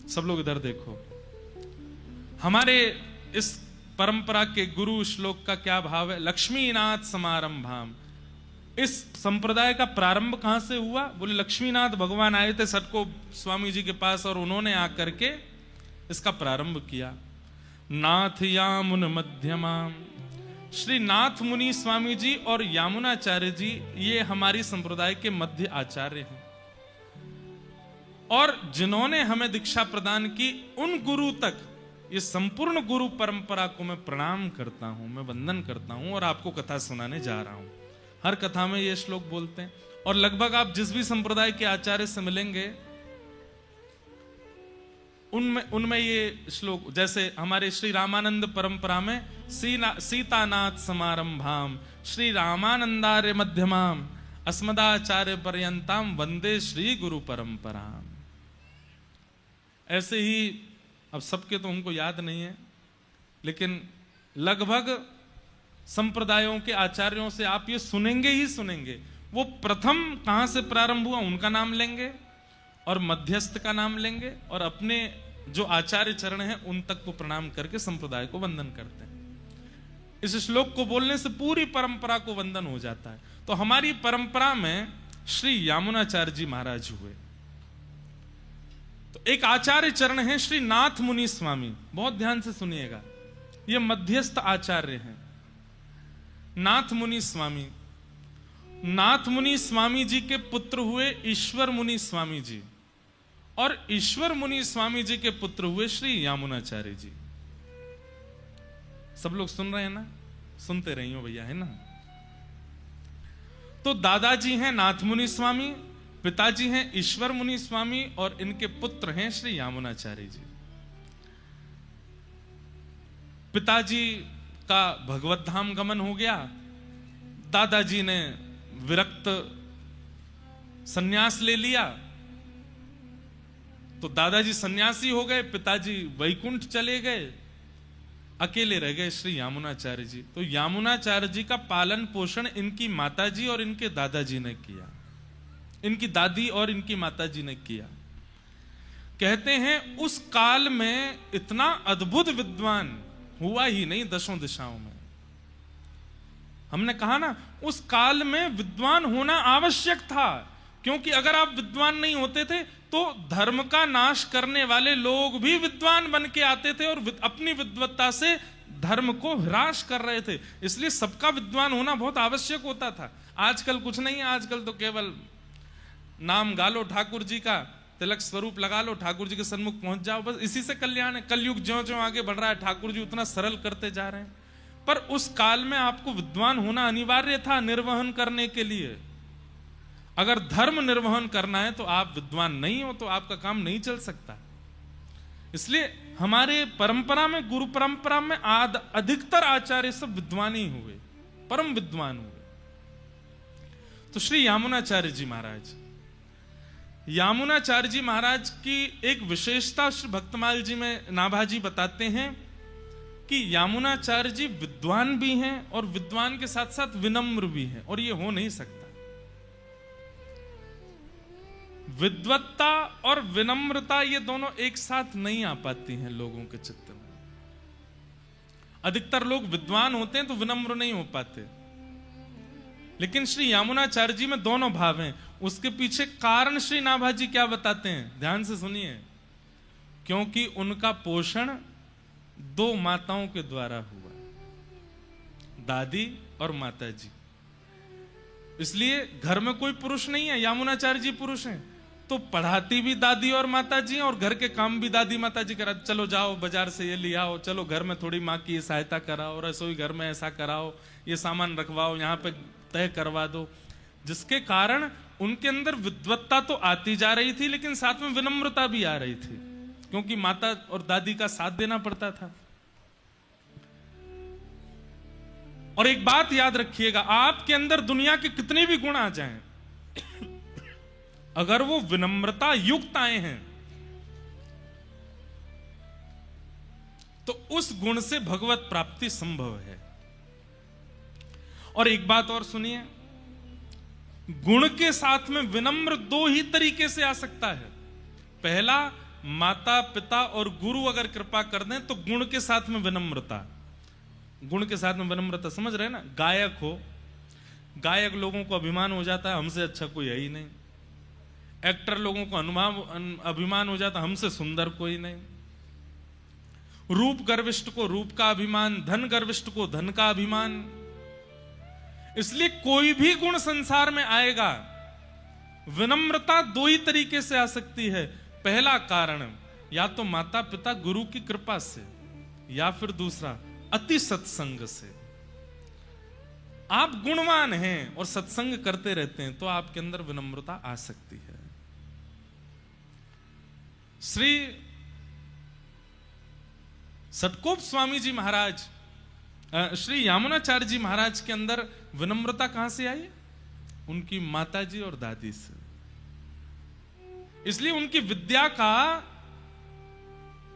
सब लोग इधर देखो, हमारे इस परंपरा के गुरु श्लोक का क्या भाव है? लक्ष्मीनाथ समारंभाम। इस संप्रदाय का प्रारंभ कहां से हुआ? बोले लक्ष्मीनाथ भगवान आए थे सटको स्वामी जी के पास और उन्होंने आकर के इसका प्रारंभ किया। नाथ यामुन मध्यमाम, श्री नाथ मुनि स्वामी जी और यामुनाचार्य जी ये हमारी संप्रदाय के मध्य आचार्य हैं, और जिन्होंने हमें दीक्षा प्रदान की उन गुरु तक, ये संपूर्ण गुरु परंपरा को मैं प्रणाम करता हूं, मैं वंदन करता हूं और आपको कथा सुनाने जा रहा हूं। हर कथा में ये श्लोक बोलते हैं, और लगभग आप जिस भी संप्रदाय के आचार्य से मिलेंगे उनमें ये श्लोक, जैसे हमारे श्री रामानंद परंपरा में सीतानाथ समारंभाम श्री रामानंदार्य मध्यमाम अस्मदाचार्य पर्यंताम वंदे श्री गुरु परंपराम। ऐसे ही अब सबके तो हमको याद नहीं है, लेकिन लगभग संप्रदायों के आचार्यों से आप ये सुनेंगे ही सुनेंगे। वो प्रथम कहां से प्रारंभ हुआ उनका नाम लेंगे और मध्यस्थ का नाम लेंगे, और अपने जो आचार्य चरण हैं उन तक को प्रणाम करके संप्रदाय को वंदन करते हैं। इस श्लोक को बोलने से पूरी परंपरा को वंदन हो जाता है। तो हमारी परंपरा में श्री यामुनाचार्य जी महाराज हुए। तो एक आचार्य चरण है श्री नाथ मुनि स्वामी, बहुत ध्यान से सुनिएगा, ये मध्यस्थ आचार्य हैं। नाथ मुनि स्वामी, नाथ मुनि स्वामी जी के पुत्र हुए ईश्वर मुनि स्वामी जी, और ईश्वर मुनि स्वामी जी के पुत्र हुए श्री यामुनाचार्य जी। सब लोग सुन रहे हैं ना? सुनते रहिए भैया, है ना? तो दादाजी हैं नाथ मुनि स्वामी, पिताजी हैं ईश्वर मुनि स्वामी, और इनके पुत्र हैं श्री यामुनाचार्य जी। पिताजी का भगवत धाम गमन हो गया, दादाजी ने विरक्त सन्यास ले लिया, तो दादाजी सन्यासी हो गए, पिताजी वैकुंठ चले गए, अकेले रह गए श्री यामुनाचार्य जी। तो यामुनाचार्य जी का पालन पोषण इनकी माताजी और इनके दादाजी ने किया, इनकी दादी और इनकी माताजी ने किया। कहते हैं उस काल में इतना अद्भुत विद्वान हुआ ही नहीं दशों दिशाओं में। हमने कहा ना, उस काल में विद्वान होना आवश्यक था, क्योंकि अगर आप विद्वान नहीं होते थे तो धर्म का नाश करने वाले लोग भी विद्वान बन के आते थे और अपनी विद्वत्ता से धर्म को ह्रास कर रहे थे। इसलिए सबका विद्वान होना बहुत आवश्यक होता था। आजकल कुछ नहीं है, आजकल तो केवल नाम गालो ठाकुर जी का, तिलक स्वरूप लगा लो, ठाकुर जी के सन्मुख पहुंच जाओ, बस इसी से कल्याण है। कलयुग ज्यों ज्यों आगे बढ़ रहा है, ठाकुर जी उतना सरल करते जा रहे हैं। पर उस काल में आपको विद्वान होना अनिवार्य था निर्वहन करने के लिए। अगर धर्म निर्वहन करना है तो आप विद्वान नहीं हो तो आपका काम नहीं चल सकता। इसलिए हमारे परंपरा में, गुरु परंपरा में अधिकतर आचार्य सब विद्वान ही हुए, परम विद्वान हुए। तो श्री यामुनाचार्य जी महाराज, यामुनाचार्य जी महाराज की एक विशेषता श्री भक्तमाल जी में नाभाजी बताते हैं कि यामुनाचार्य जी विद्वान भी हैं और विद्वान के साथ साथ विनम्र भी हैं, और ये हो नहीं सकता। विद्वत्ता और विनम्रता ये दोनों एक साथ नहीं आ पाती हैं लोगों के चित्त में। अधिकतर लोग विद्वान होते हैं तो विनम्र नहीं हो पाते, लेकिन श्री यामुनाचार्य जी में दोनों भाव हैं। उसके पीछे कारण श्री नाभाजी क्या बताते हैं, ध्यान से सुनिए। क्योंकि उनका पोषण दो माताओं के द्वारा हुआ, दादी और माता जी। इसलिए घर में कोई पुरुष नहीं है, यामुनाचार्य जी पुरुष हैं, तो पढ़ाती भी दादी और माता जी हैं और घर के काम भी दादी माता जी करा। चलो जाओ बाजार से ये ले आओ, चलो घर में थोड़ी माँ की सहायता कराओ, रसोई घर में ऐसा कराओ, ये सामान रखवाओ, यहाँ पे तय करवा दो। जिसके कारण उनके अंदर विद्वत्ता तो आती जा रही थी, लेकिन साथ में विनम्रता भी आ रही थी, क्योंकि माता और दादी का साथ देना पड़ता था। और एक बात याद रखिएगा, आपके अंदर दुनिया के कितने भी गुण आ जाएं, अगर वो विनम्रता युक्त आए हैं तो उस गुण से भगवत प्राप्ति संभव है। और एक बात और सुनिए, गुण के साथ में विनम्र दो ही तरीके से आ सकता है। पहला, माता पिता और गुरु अगर कृपा कर दें तो गुण के साथ में विनम्रता। गुण के साथ में विनम्रता समझ रहे हैं ना? गायक हो, गायक लोगों को अभिमान हो जाता है हमसे अच्छा कोई है ही नहीं। एक्टर लोगों को अभिमान हो जाता है हमसे सुंदर कोई नहीं। रूप गर्विष्ठ को रूप का अभिमान, धन गर्विष्ठ को धन का अभिमान। इसलिए कोई भी गुण संसार में आएगा, विनम्रता दो ही तरीके से आ सकती है। पहला कारण, या तो माता पिता गुरु की कृपा से, या फिर दूसरा अति सत्संग से। आप गुणवान हैं और सत्संग करते रहते हैं तो आपके अंदर विनम्रता आ सकती है। श्री सटकोप स्वामी जी महाराज, श्री यामुनाचार्य जी महाराज के अंदर विनम्रता कहां से आई? उनकी माताजी और दादी से। इसलिए उनकी विद्या का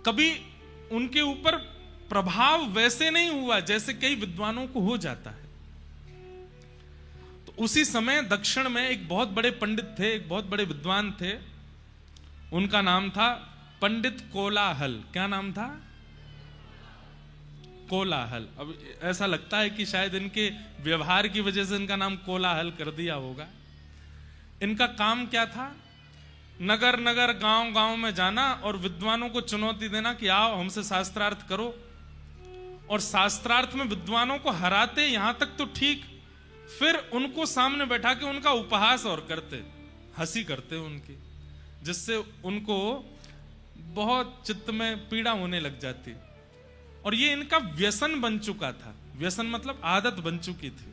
कभी उनके ऊपर प्रभाव वैसे नहीं हुआ जैसे कई विद्वानों को हो जाता है। तो उसी समय दक्षिण में एक बहुत बड़े पंडित थे, एक बहुत बड़े विद्वान थे। उनका नाम था पंडित कोलाहल। क्या नाम था? कोलाहल। अब ऐसा लगता है कि शायद इनके व्यवहार की वजह से इनका नाम कोलाहल कर दिया होगा। इनका काम क्या था? नगर नगर गांव गांव में जाना और विद्वानों को चुनौती देना कि आओ हमसे शास्त्रार्थ करो। और शास्त्रार्थ में विद्वानों को हराते, यहां तक तो ठीक, फिर उनको सामने बैठा के उनका उपहास और करते, हंसी करते उनकी, जिससे उनको बहुत चित्त में पीड़ा होने लग जाती। और ये इनका व्यसन बन चुका था। व्यसन मतलब आदत बन चुकी थी।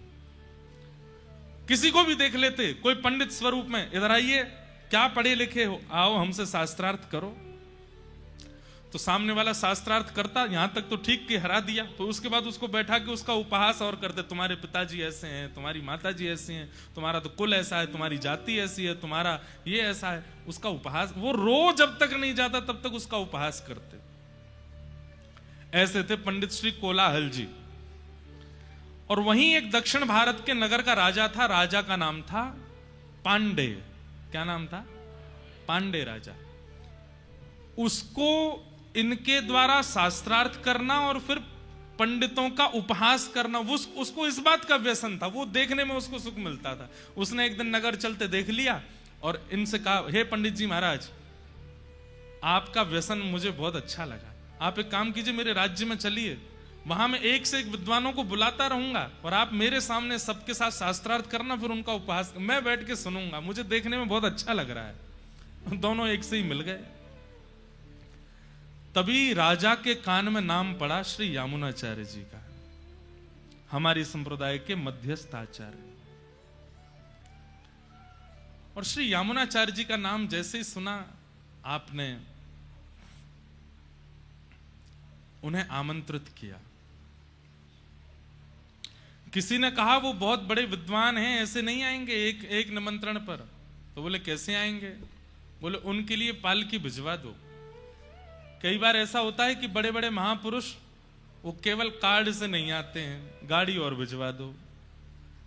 किसी को भी देख लेते, कोई पंडित स्वरूप में, इधर आइए, क्या पढ़े लिखे हो, आओ हमसे शास्त्रार्थ करो। तो सामने वाला शास्त्रार्थ करता, यहां तक तो ठीक कि हरा दिया, तो उसके बाद उसको बैठा के उसका उपहास और करते, तुम्हारे पिताजी ऐसे हैं, तुम्हारी माताजी ऐसी हैं, तुम्हारा तो कुल ऐसा है, तुम्हारी जाति ऐसी है, तुम्हारा ये ऐसा है। उसका उपहास, वो रोज जब तक नहीं जाता तब तक उसका उपहास करते। ऐसे थे पंडित श्री कोलाहल जी। और वहीं एक दक्षिण भारत के नगर का राजा था। राजा का नाम था पांडे। क्या नाम था? पांडे राजा। उसको इनके द्वारा शास्त्रार्थ करना और फिर पंडितों का उपहास करना, उसको इस बात का व्यसन था। वो देखने में उसको सुख मिलता था। उसने एक दिन नगर चलते देख लिया और इनसे कहा, हे पंडित जी महाराज, आपका व्यसन मुझे बहुत अच्छा लगा। आप एक काम कीजिए, मेरे राज्य में चलिए, वहां मैं एक से एक विद्वानों को बुलाता रहूंगा और आप मेरे सामने सबके साथ शास्त्रार्थ करना, फिर उनका उपहास मैं बैठ के सुनूंगा। मुझे देखने में बहुत अच्छा लग रहा है। दोनों एक से ही मिल गए। तभी राजा के कान में नाम पड़ा श्री यामुनाचार्य जी का, हमारी संप्रदाय के मध्यस्थ आचार्य। और श्री यामुनाचार्य जी का नाम जैसे ही सुना, आपने उन्हें आमंत्रित किया। किसी ने कहा वो बहुत बड़े विद्वान हैं, ऐसे नहीं आएंगे एक निमंत्रण पर। तो बोले कैसे आएंगे? बोले उनके लिए पालकी भिजवा दो। कई बार ऐसा होता है कि बड़े बड़े महापुरुष वो केवल कार्ड से नहीं आते हैं, गाड़ी और भिजवा दो।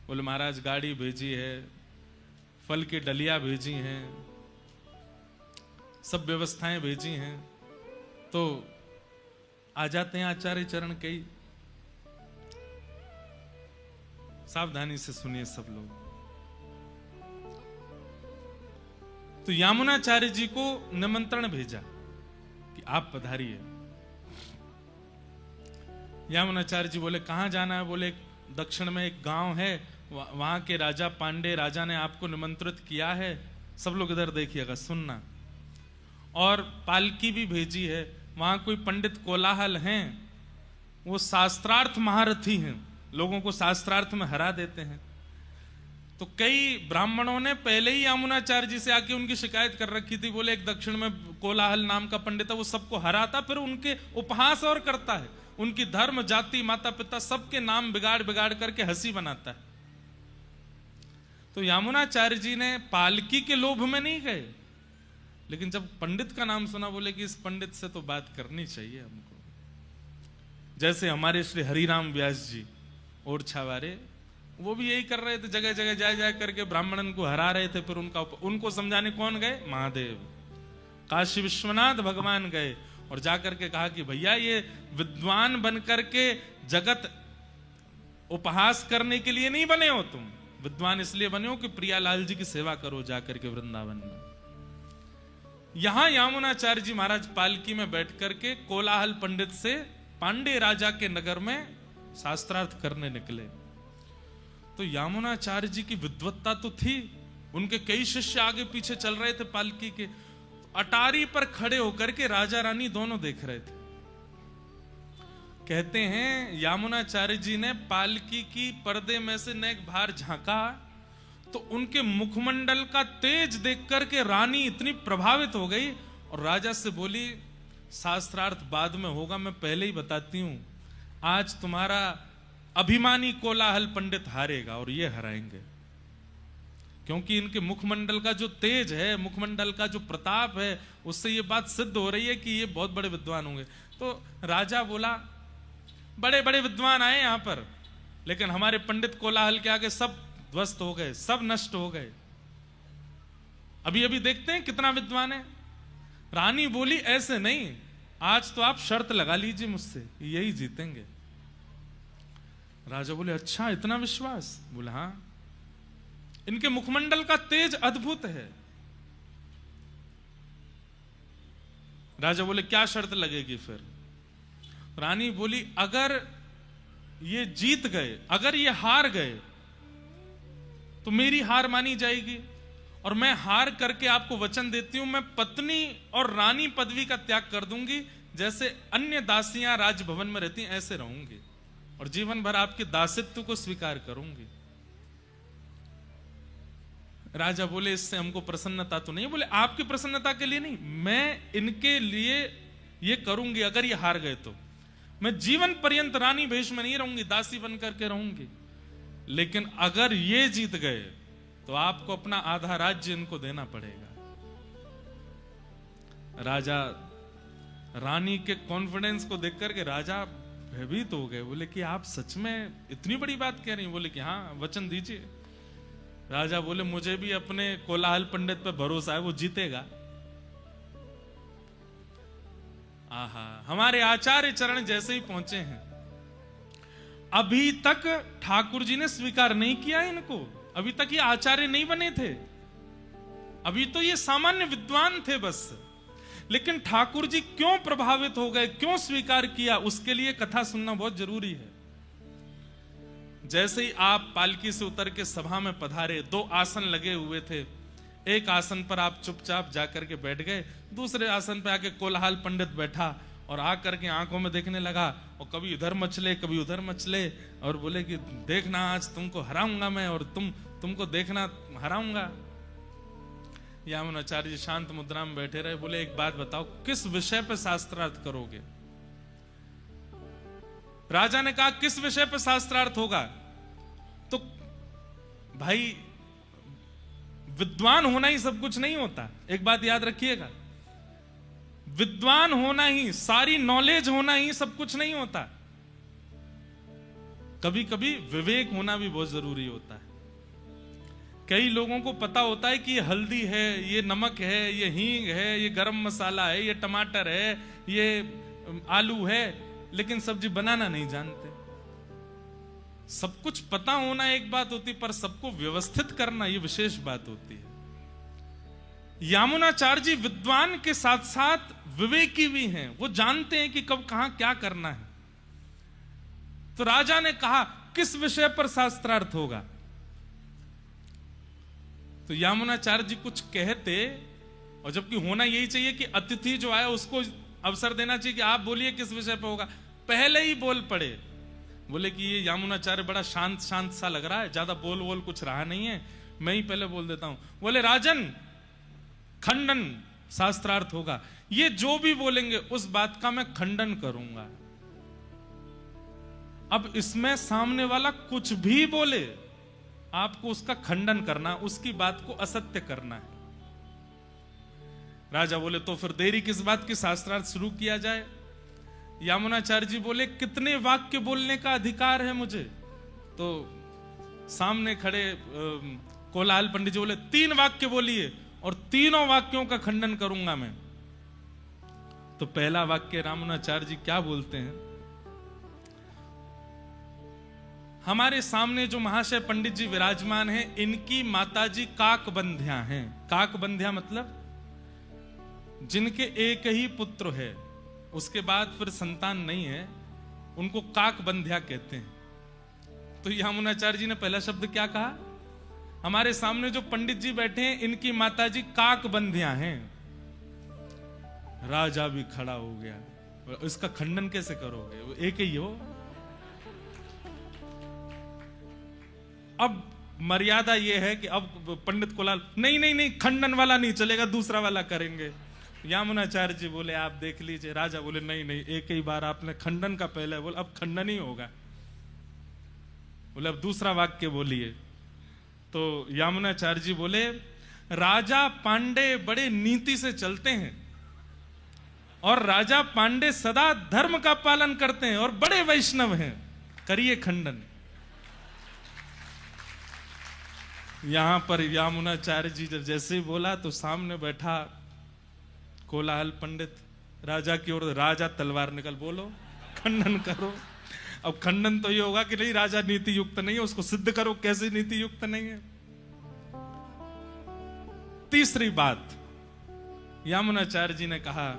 बोले महाराज गाड़ी भेजी है, फल की डलिया भेजी हैं, सब व्यवस्थाएं भेजी हैं, तो आ जाते हैं आचार्य चरण। कई सावधानी से सुनिए सब लोग। तो यामुनाचार्य जी को निमंत्रण भेजा कि आप पधारिए। यामुनाचार्य जी बोले कहां जाना है? बोले दक्षिण में एक गांव है, वहां के राजा पांडे राजा ने आपको निमंत्रित किया है। सब लोग इधर देखिएगा, सुनना। और पालकी भी भेजी है। वहां कोई पंडित कोलाहल हैं, वो शास्त्रार्थ महारथी हैं, लोगों को शास्त्रार्थ में हरा देते हैं। तो कई ब्राह्मणों ने पहले ही यामुनाचार्य जी से आके उनकी शिकायत कर रखी थी। बोले एक दक्षिण में कोलाहल नाम का पंडित है, वो सबको हराता, फिर उनके उपहास और करता है, उनकी धर्म जाति माता पिता सबके नाम बिगाड़ बिगाड़ करके हंसी बनाता है। तो यामुनाचार्य जी ने पालकी के लोभ में नहीं गए, लेकिन जब पंडित का नाम सुना, बोले कि इस पंडित से तो बात करनी चाहिए हमको। जैसे हमारे श्री हरिराम व्यास जी ओरछा वाले, वो भी यही कर रहे थे, जगह जगह जा करके ब्राह्मणन को हरा रहे थे। फिर उनको समझाने कौन गए? महादेव, काशी विश्वनाथ भगवान गए और जाकर के कहा कि भैया ये विद्वान बन करके जगत उपहास करने के लिए नहीं बने हो, तुम विद्वान इसलिए बने हो कि प्रियालाल जी की सेवा करो जाकर के वृंदावन में। यहां यामुनाचार्य जी महाराज पालकी में बैठ करके कोलाहल पंडित से पांडे राजा के नगर में शास्त्रार्थ करने निकले। तो यामुनाचार्य जी की विद्वत्ता तो थी, उनके कई शिष्य आगे पीछे चल रहे थे पालकी के। अटारी पर खड़े होकर के राजा रानी दोनों देख रहे थे। कहते हैं यामुनाचार्य जी ने पालकी की पर्दे में से नेक बाहर झांका तो उनके मुखमंडल का तेज देख करके रानी इतनी प्रभावित हो गई और राजा से बोली, शास्त्रार्थ बाद में होगा, मैं पहले ही बताती हूं, आज तुम्हारा अभिमानी कोलाहल पंडित हारेगा और ये हराएंगे, क्योंकि इनके मुखमंडल का जो तेज है, मुखमंडल का जो प्रताप है, उससे ये बात सिद्ध हो रही है कि ये बहुत बड़े विद्वान होंगे। तो राजा बोला, बड़े बड़े विद्वान आए यहां पर, लेकिन हमारे पंडित कोलाहल के आगे सब ध्वस्त हो गए, सब नष्ट हो गए। अभी अभी देखते हैं कितना विद्वान है। रानी बोली, ऐसे नहीं, आज तो आप शर्त लगा लीजिए मुझसे, यही जीतेंगे। राजा बोले, अच्छा इतना विश्वास? बोले हाँ, इनके मुखमंडल का तेज अद्भुत है। राजा बोले, क्या शर्त लगेगी फिर? रानी बोली, अगर ये जीत गए, अगर ये हार गए तो मेरी हार मानी जाएगी और मैं हार करके आपको वचन देती हूं, मैं पत्नी और रानी पदवी का त्याग कर दूंगी, जैसे अन्य दासियां राजभवन में रहती ऐसे रहूंगी और जीवन भर आपके दासित्व को स्वीकार करूंगी। राजा बोले, इससे हमको प्रसन्नता तो नहीं। बोले, आपकी प्रसन्नता के लिए नहीं, मैं इनके लिए ये करूंगी। अगर ये हार गए तो मैं जीवन पर्यंत रानी भेष में नहीं रहूंगी, दासी बन करके रहूंगी। लेकिन अगर ये जीत गए तो आपको अपना आधा राज्य इनको देना पड़ेगा। राजा रानी के कॉन्फिडेंस को देख करके राजा भयभीत हो गए। बोले कि आप सच में इतनी बड़ी बात कह रही हैं? बोले कि हाँ, वचन दीजिए। राजा बोले, मुझे भी अपने कोलाहल पंडित पर भरोसा है, वो जीतेगा। आहा, हमारे आचार्य चरण जैसे ही पहुंचे हैं, अभी तक ठाकुर जी ने स्वीकार नहीं किया इनको, अभी तक ये आचार्य नहीं बने थे, अभी तो ये सामान्य विद्वान थे बस। लेकिन ठाकुर जी क्यों प्रभावित हो गए, क्यों स्वीकार किया, उसके लिए कथा सुनना बहुत जरूरी है। जैसे ही आप पालकी से उतर के सभा में पधारे, 2 आसन लगे हुए थे। एक आसन पर आप चुपचाप जाकर के बैठ गए, दूसरे आसन पे आके कोलाहल पंडित बैठा और आकर के आंखों में देखने लगा और कभी इधर मचले कभी उधर मचले और बोले कि देखना, आज तुमको हराऊंगा मैं और तुमको देखना हराऊंगा। यामुनाचार्य जी शांत मुद्रा में बैठे रहे। बोले, एक बात बताओ, किस विषय पे शास्त्रार्थ करोगे? राजा ने कहा, किस विषय पे शास्त्रार्थ होगा? तो भाई, विद्वान होना ही सब कुछ नहीं होता, एक बात याद रखिएगा। विद्वान होना ही, सारी नॉलेज होना ही सब कुछ नहीं होता। कभी कभी विवेक होना भी बहुत जरूरी होता है। कई लोगों को पता होता है कि ये हल्दी है, ये नमक है, ये हींग है, ये गरम मसाला है, ये टमाटर है, ये आलू है, लेकिन सब्जी बनाना नहीं जानते। सब कुछ पता होना एक बात होती, पर सबको व्यवस्थित करना ये विशेष बात होती है। यामुनाचार्य जी विद्वान के साथ साथ विवेकी भी हैं, वो जानते हैं कि कब कहां क्या करना है। तो राजा ने कहा, किस विषय पर शास्त्रार्थ होगा? तो यामुनाचार्य जी कुछ कहते, और जबकि होना यही चाहिए कि अतिथि जो आया उसको अवसर देना चाहिए कि आप बोलिए किस विषय पर होगा। पहले ही बोल पड़े। बोले कि ये यामुनाचार्य बड़ा शांत शांत सा लग रहा है, ज्यादा बोल कुछ रहा नहीं है, मैं ही पहले बोल देता हूं। बोले, राजन, खंडन शास्त्रार्थ होगा, ये जो भी बोलेंगे उस बात का मैं खंडन करूंगा। अब इसमें सामने वाला कुछ भी बोले, आपको उसका खंडन करना, उसकी बात को असत्य करना है। राजा बोले, तो फिर देरी किस बात की, शास्त्रार्थ शुरू किया जाए। यामुनाचार्य जी बोले, कितने वाक्य बोलने का अधिकार है मुझे? तो सामने खड़े कोलाहल पंडित जी बोले 3 वाक्य बोलिए और तीनों वाक्यों का खंडन करूंगा मैं। तो पहला वाक्य रामानुजाचार्य जी क्या बोलते हैं, हमारे सामने जो महाशय पंडित जी विराजमान हैं, इनकी माताजी काकबंध्या हैं। काकबंध्या मतलब जिनके एक ही पुत्र है, उसके बाद फिर संतान नहीं है, उनको काकबंध्या कहते हैं। तो यामुनाचार्य जी ने पहला शब्द क्या कहा, हमारे सामने जो पंडित जी बैठे हैं इनकी माताजी काकबंध्या हैं। राजा भी खड़ा हो गया, इसका खंडन कैसे करोगे, वो एक ही हो। अब मर्यादा यह है कि अब पंडित कोलाहल नहीं नहीं नहीं, खंडन वाला नहीं चलेगा, दूसरा वाला करेंगे। यामुनाचार्य जी बोले आप देख लीजिए। राजा बोले नहीं नहीं, एक ही बार आपने खंडन का पहले बोले, अब खंडन ही होगा। बोले अब दूसरा वाक्य बोलिए। तो यामुनाचार्य जी बोले राजा पांडे बड़े नीति से चलते हैं और राजा पांडे सदा धर्म का पालन करते हैं और बड़े वैष्णव हैं, करिए खंडन। यहां पर यामुनाचार्य जी जैसे ही बोला तो सामने बैठा कोलाहल पंडित राजा की ओर, राजा तलवार निकल, बोलो खंडन करो। अब खंडन तो ये होगा कि नहीं राजा नीति युक्त नहीं है, उसको सिद्ध करो कैसे नीति युक्त नहीं है। तीसरी बात यामुनाचार्य जी ने कहा,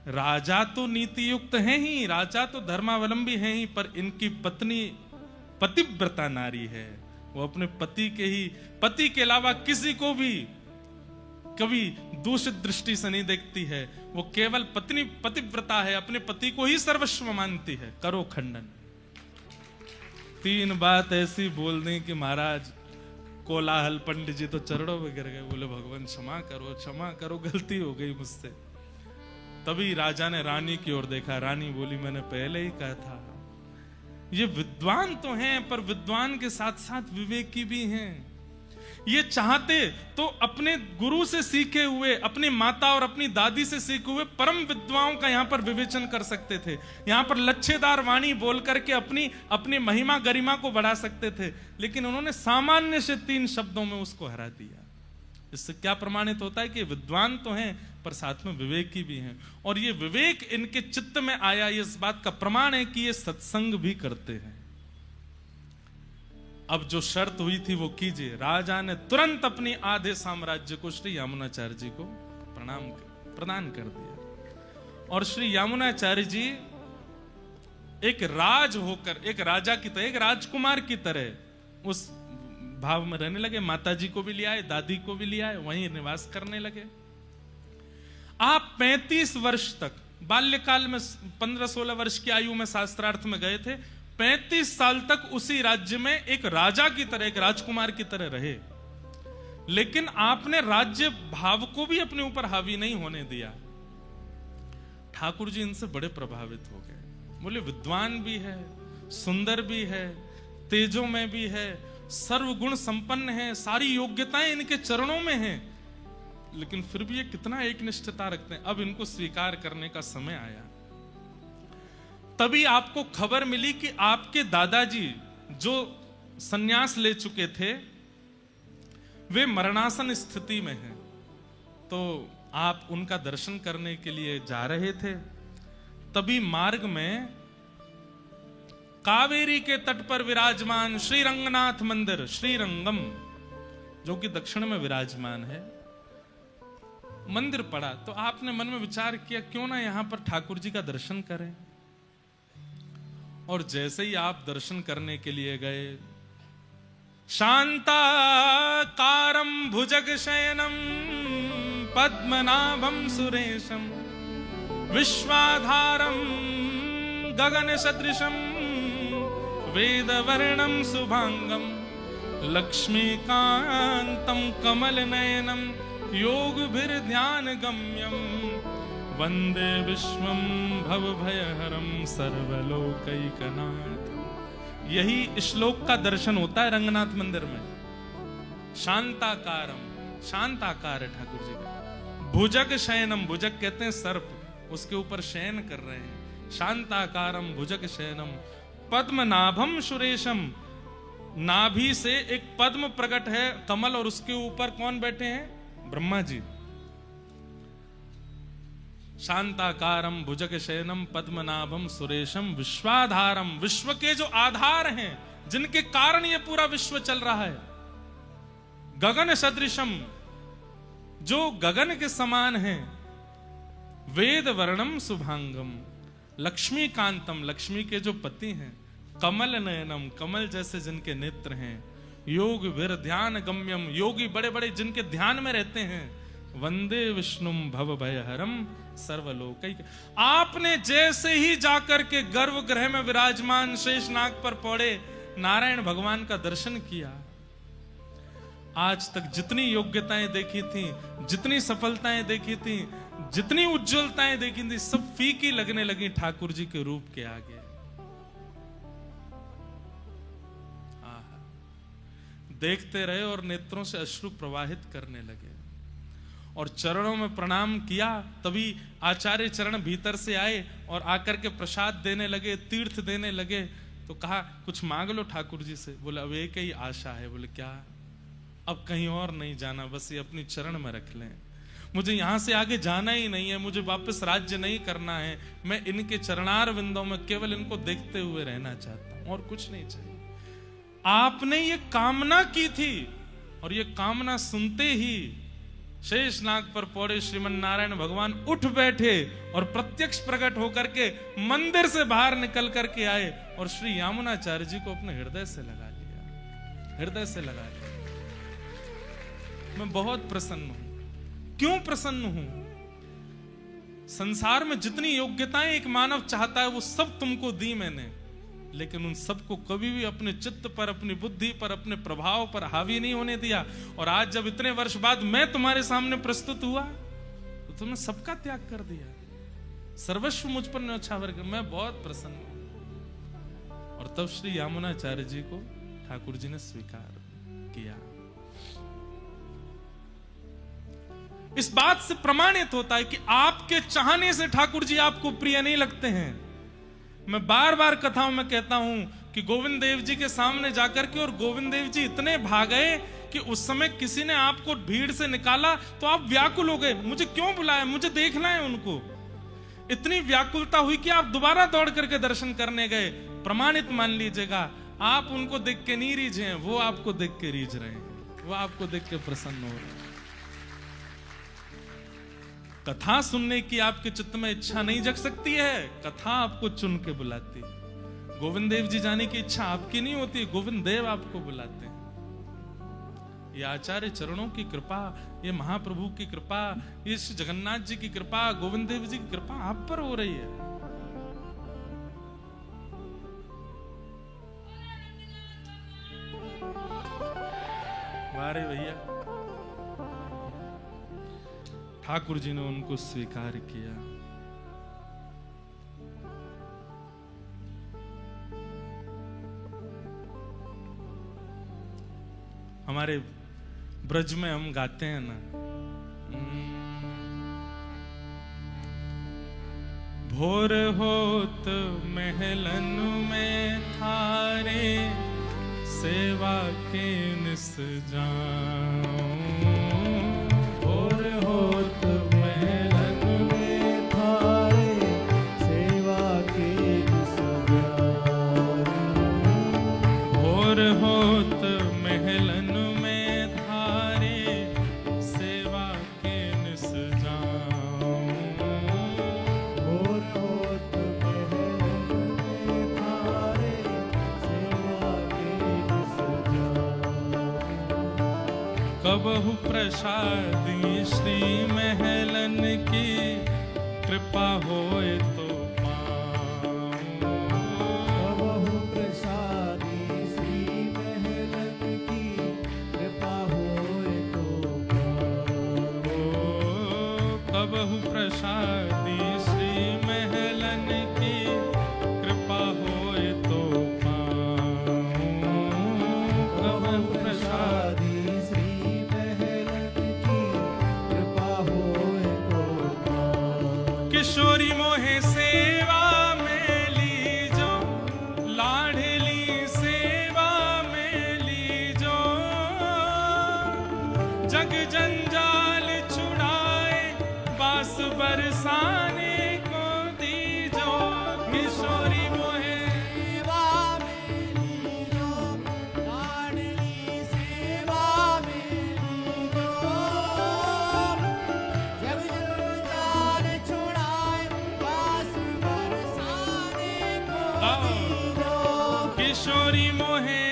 राजा तो नीति युक्त है ही, राजा तो धर्मावलंबी है ही, पर इनकी पत्नी पतिव्रता नारी है। वो अपने पति के अलावा किसी को भी कभी दूषित दृष्टि से नहीं देखती है। वो केवल पत्नी पतिव्रता है, अपने पति को ही सर्वस्व मानती है, करो खंडन। 3 बात ऐसी बोल दी कि महाराज कोलाहल पंडित जी तो चरणों में गिर गए, बोले भगवान क्षमा करो, गलती हो गई मुझसे। तभी राजा ने रानी की ओर देखा, रानी बोली मैंने पहले ही कहा था, ये विद्वान तो हैं पर विद्वान के साथ साथ विवेकी भी हैं। ये चाहते तो अपने गुरु से सीखे हुए, अपनी माता और अपनी दादी से सीखे हुए परम विद्वाओं का यहां पर विवेचन कर सकते थे, यहां पर लच्छेदार वाणी बोल करके अपनी महिमा गरिमा को बढ़ा सकते थे, लेकिन उन्होंने सामान्य से 3 शब्दों में उसको हरा दिया। इससे क्या प्रमाणित होता है कि विद्वान तो हैं पर साथ में विवेकी भी हैं, और ये विवेक इनके चित्त में आया, ये इस बात का प्रमाण है कि ये सत्संग भी करते हैं। अब जो शर्त हुई थी वो कीजिए। राजा ने तुरंत अपनी आधे साम्राज्य को श्री यामुनाचार्य जी को प्रदान कर दिया, और श्री यामुनाचार्य जी एक राज होकर, एक राजा की तरह, एक राजकुमार की तरह उस भाव में रहने लगे। माताजी को भी ले आए, दादी को भी ले आए, वहीं निवास करने लगे। आप 35 वर्ष तक, बाल्यकाल में 15-16 वर्ष की आयु में शास्त्रार्थ में गए थे, 35 साल तक उसी राज्य में एक राजा की तरह, एक राजकुमार की तरह रहे, लेकिन आपने राज्य भाव को भी अपने ऊपर हावी नहीं होने दिया। ठाकुर जी इनसे बड़े प्रभावित हो गए। बोले विद्वान भी है, सुंदर भी है, तेजों में भी है, सर्वगुण संपन्न है, सारी योग्यताएं इनके चरणों में हैं, लेकिन फिर भी ये कितना एक निष्ठता रखते हैं। अब इनको स्वीकार करने का समय आया। तभी आपको खबर मिली कि आपके दादाजी जो सन्यास ले चुके थे वे मरणासन स्थिति में हैं, तो आप उनका दर्शन करने के लिए जा रहे थे। तभी मार्ग में कावेरी के तट पर विराजमान श्री रंगनाथ मंदिर, श्रीरंगम, जो कि दक्षिण में विराजमान है, मंदिर पड़ा। तो आपने मन में विचार किया क्यों ना यहां पर ठाकुर जी का दर्शन करें। और जैसे ही आप दर्शन करने के लिए गए, शांताकारं भुजगशयनं पद्मनाभं सुरेशं विश्वाधारं गगनसदृशं वेदवर्णं शुभांगं लक्ष्मीकान्तं कमलनयनं योगभिर्ध्यानगम्यं वंदे विश्वं भवभयहरं सर्वलोकैकनाथ। यही श्लोक का दर्शन होता है रंगनाथ मंदिर में। शांताकारम, शांताकार है ठाकुर जी का। भुजग शयनम, भुजग कहते हैं सर्प, उसके ऊपर शयन कर रहे हैं। शांताकारम भुजग शयनम पद्मनाभम सुरेशम, नाभि से एक पद्म प्रकट है, कमल, और उसके ऊपर कौन बैठे हैं? ब्रह्मा जी। शांताकारम भुजग शयनम पद्मनाभम सुरेशम विश्वाधारम, विश्व के जो आधार हैं, जिनके कारण ये पूरा विश्व चल रहा है। गगन सदृशम, जो गगन के समान है। वेद वर्णम शुभांगम, लक्ष्मी कांतम, लक्ष्मी के जो पति हैं। कमल नयनम, कमल जैसे जिनके नेत्र हैं। योग वीर ध्यान गम्यम, योगी बड़े बड़े जिनके ध्यान में रहते हैं। वंदे विष्णुम भव भयहरम सर्वलोकैक। आपने जैसे ही जाकर के गर्भगृह में विराजमान शेषनाग पर पौड़े नारायण भगवान का दर्शन किया, आज तक जितनी योग्यताएं देखी थी, जितनी सफलताएं देखी थी, जितनी उज्जवलताएं देखी थी, सब फीकी लगने लगी ठाकुर जी के रूप के आगे। देखते रहे और नेत्रों से अश्रु प्रवाहित करने लगे और चरणों में प्रणाम किया। तभी आचार्य चरण भीतर से आए और आकर के प्रसाद देने लगे, तीर्थ देने लगे। तो कहा कुछ मांग लो ठाकुर जी से। बोले अब एक ही आशा है। बोले क्या? अब कहीं और नहीं जाना, बस ये अपनी चरण में रख लें। मुझे यहां से आगे जाना ही नहीं है, मुझे वापस राज्य नहीं करना है। मैं इनके चरणार विंदों में केवल इनको देखते हुए रहना चाहता हूं, और कुछ नहीं चाहिए। आपने ये कामना की थी और ये कामना सुनते ही शेषनाग पर पौड़े श्रीमन नारायण भगवान उठ बैठे और प्रत्यक्ष प्रकट होकर के मंदिर से बाहर निकल करके आए और श्री यामुनाचार्य जी को अपने हृदय से लगा लिया, हृदय से लगा लिया। मैं बहुत प्रसन्न हूं। क्यों प्रसन्न हूं? संसार में जितनी योग्यताएं एक मानव चाहता है वो सब तुमको दी मैंने, लेकिन उन सबको कभी भी अपने चित्त पर, अपनी बुद्धि पर, अपने प्रभाव पर हावी नहीं होने दिया। और आज जब इतने वर्ष बाद मैं तुम्हारे सामने प्रस्तुत हुआ तो तुमने सबका त्याग कर दिया, सर्वस्व मुझ पर न्यौछावर कर। मैं बहुत प्रसन्न हूं। और तब श्री यामुनाचार्य जी को ठाकुर जी ने स्वीकार किया। इस बात से प्रमाणित होता है कि आपके चाहने से ठाकुर जी आपको प्रिय नहीं लगते हैं। मैं बार बार कथाओं में कहता हूं कि गोविंद देव जी के सामने जाकर के, और गोविंद देव जी इतने भागे कि उस समय किसी ने आपको भीड़ से निकाला तो आप व्याकुल हो गए, मुझे क्यों बुलाया, मुझे देखना है उनको। इतनी व्याकुलता हुई कि आप दोबारा दौड़ करके दर्शन करने गए। प्रमाणित मान लीजिएगा, आप उनको देख के नहीं रीझे हैं, वो आपको देख के रीझ रहे हैं, वो आपको देख के प्रसन्न हो रहे हैं। कथा सुनने की आपके चित्त में इच्छा नहीं जग सकती है, कथा आपको चुन के बुलाती है। गोविंद देव जी जाने की इच्छा आपकी नहीं होती, गोविंद देव आपको बुलाते हैं। ये आचार्य चरणों की कृपा, ये महाप्रभु की कृपा, ये जगन्नाथ जी की कृपा, गोविंद देव जी की कृपा आप पर हो रही है। वारे भैया, ठाकुर जी ने उनको स्वीकार किया। हमारे ब्रज में हम गाते हैं ना, भोर होत महलन में थारे सेवा के निस जाऊं। भोर होत महलन में थारे सेवा के निस जाऊं। भोर होत महलन में थारे सेवा के निस जाऊं। भोर होत महलन में थारे सेवा के निस जाऊं। कबहु प्रसादी श्री महलन की कृपा होए तो पाऊं। कबहु प्रसादी श्री महलन की कृपा होए तो पाऊं। कबहु प्रसादी श्री महलन की कृपा होए तो पाऊं। कबहु प्रसादी किशोरी मोहे सेवा में लीजो, लाडली सेवा में बरसाने को दीजो किशोरी मोहे सेवा में लीजो, लाडली सेवा में लीजो। जब जान छुड़ाए पास बरसाने को दीजो। किशोरी मोहे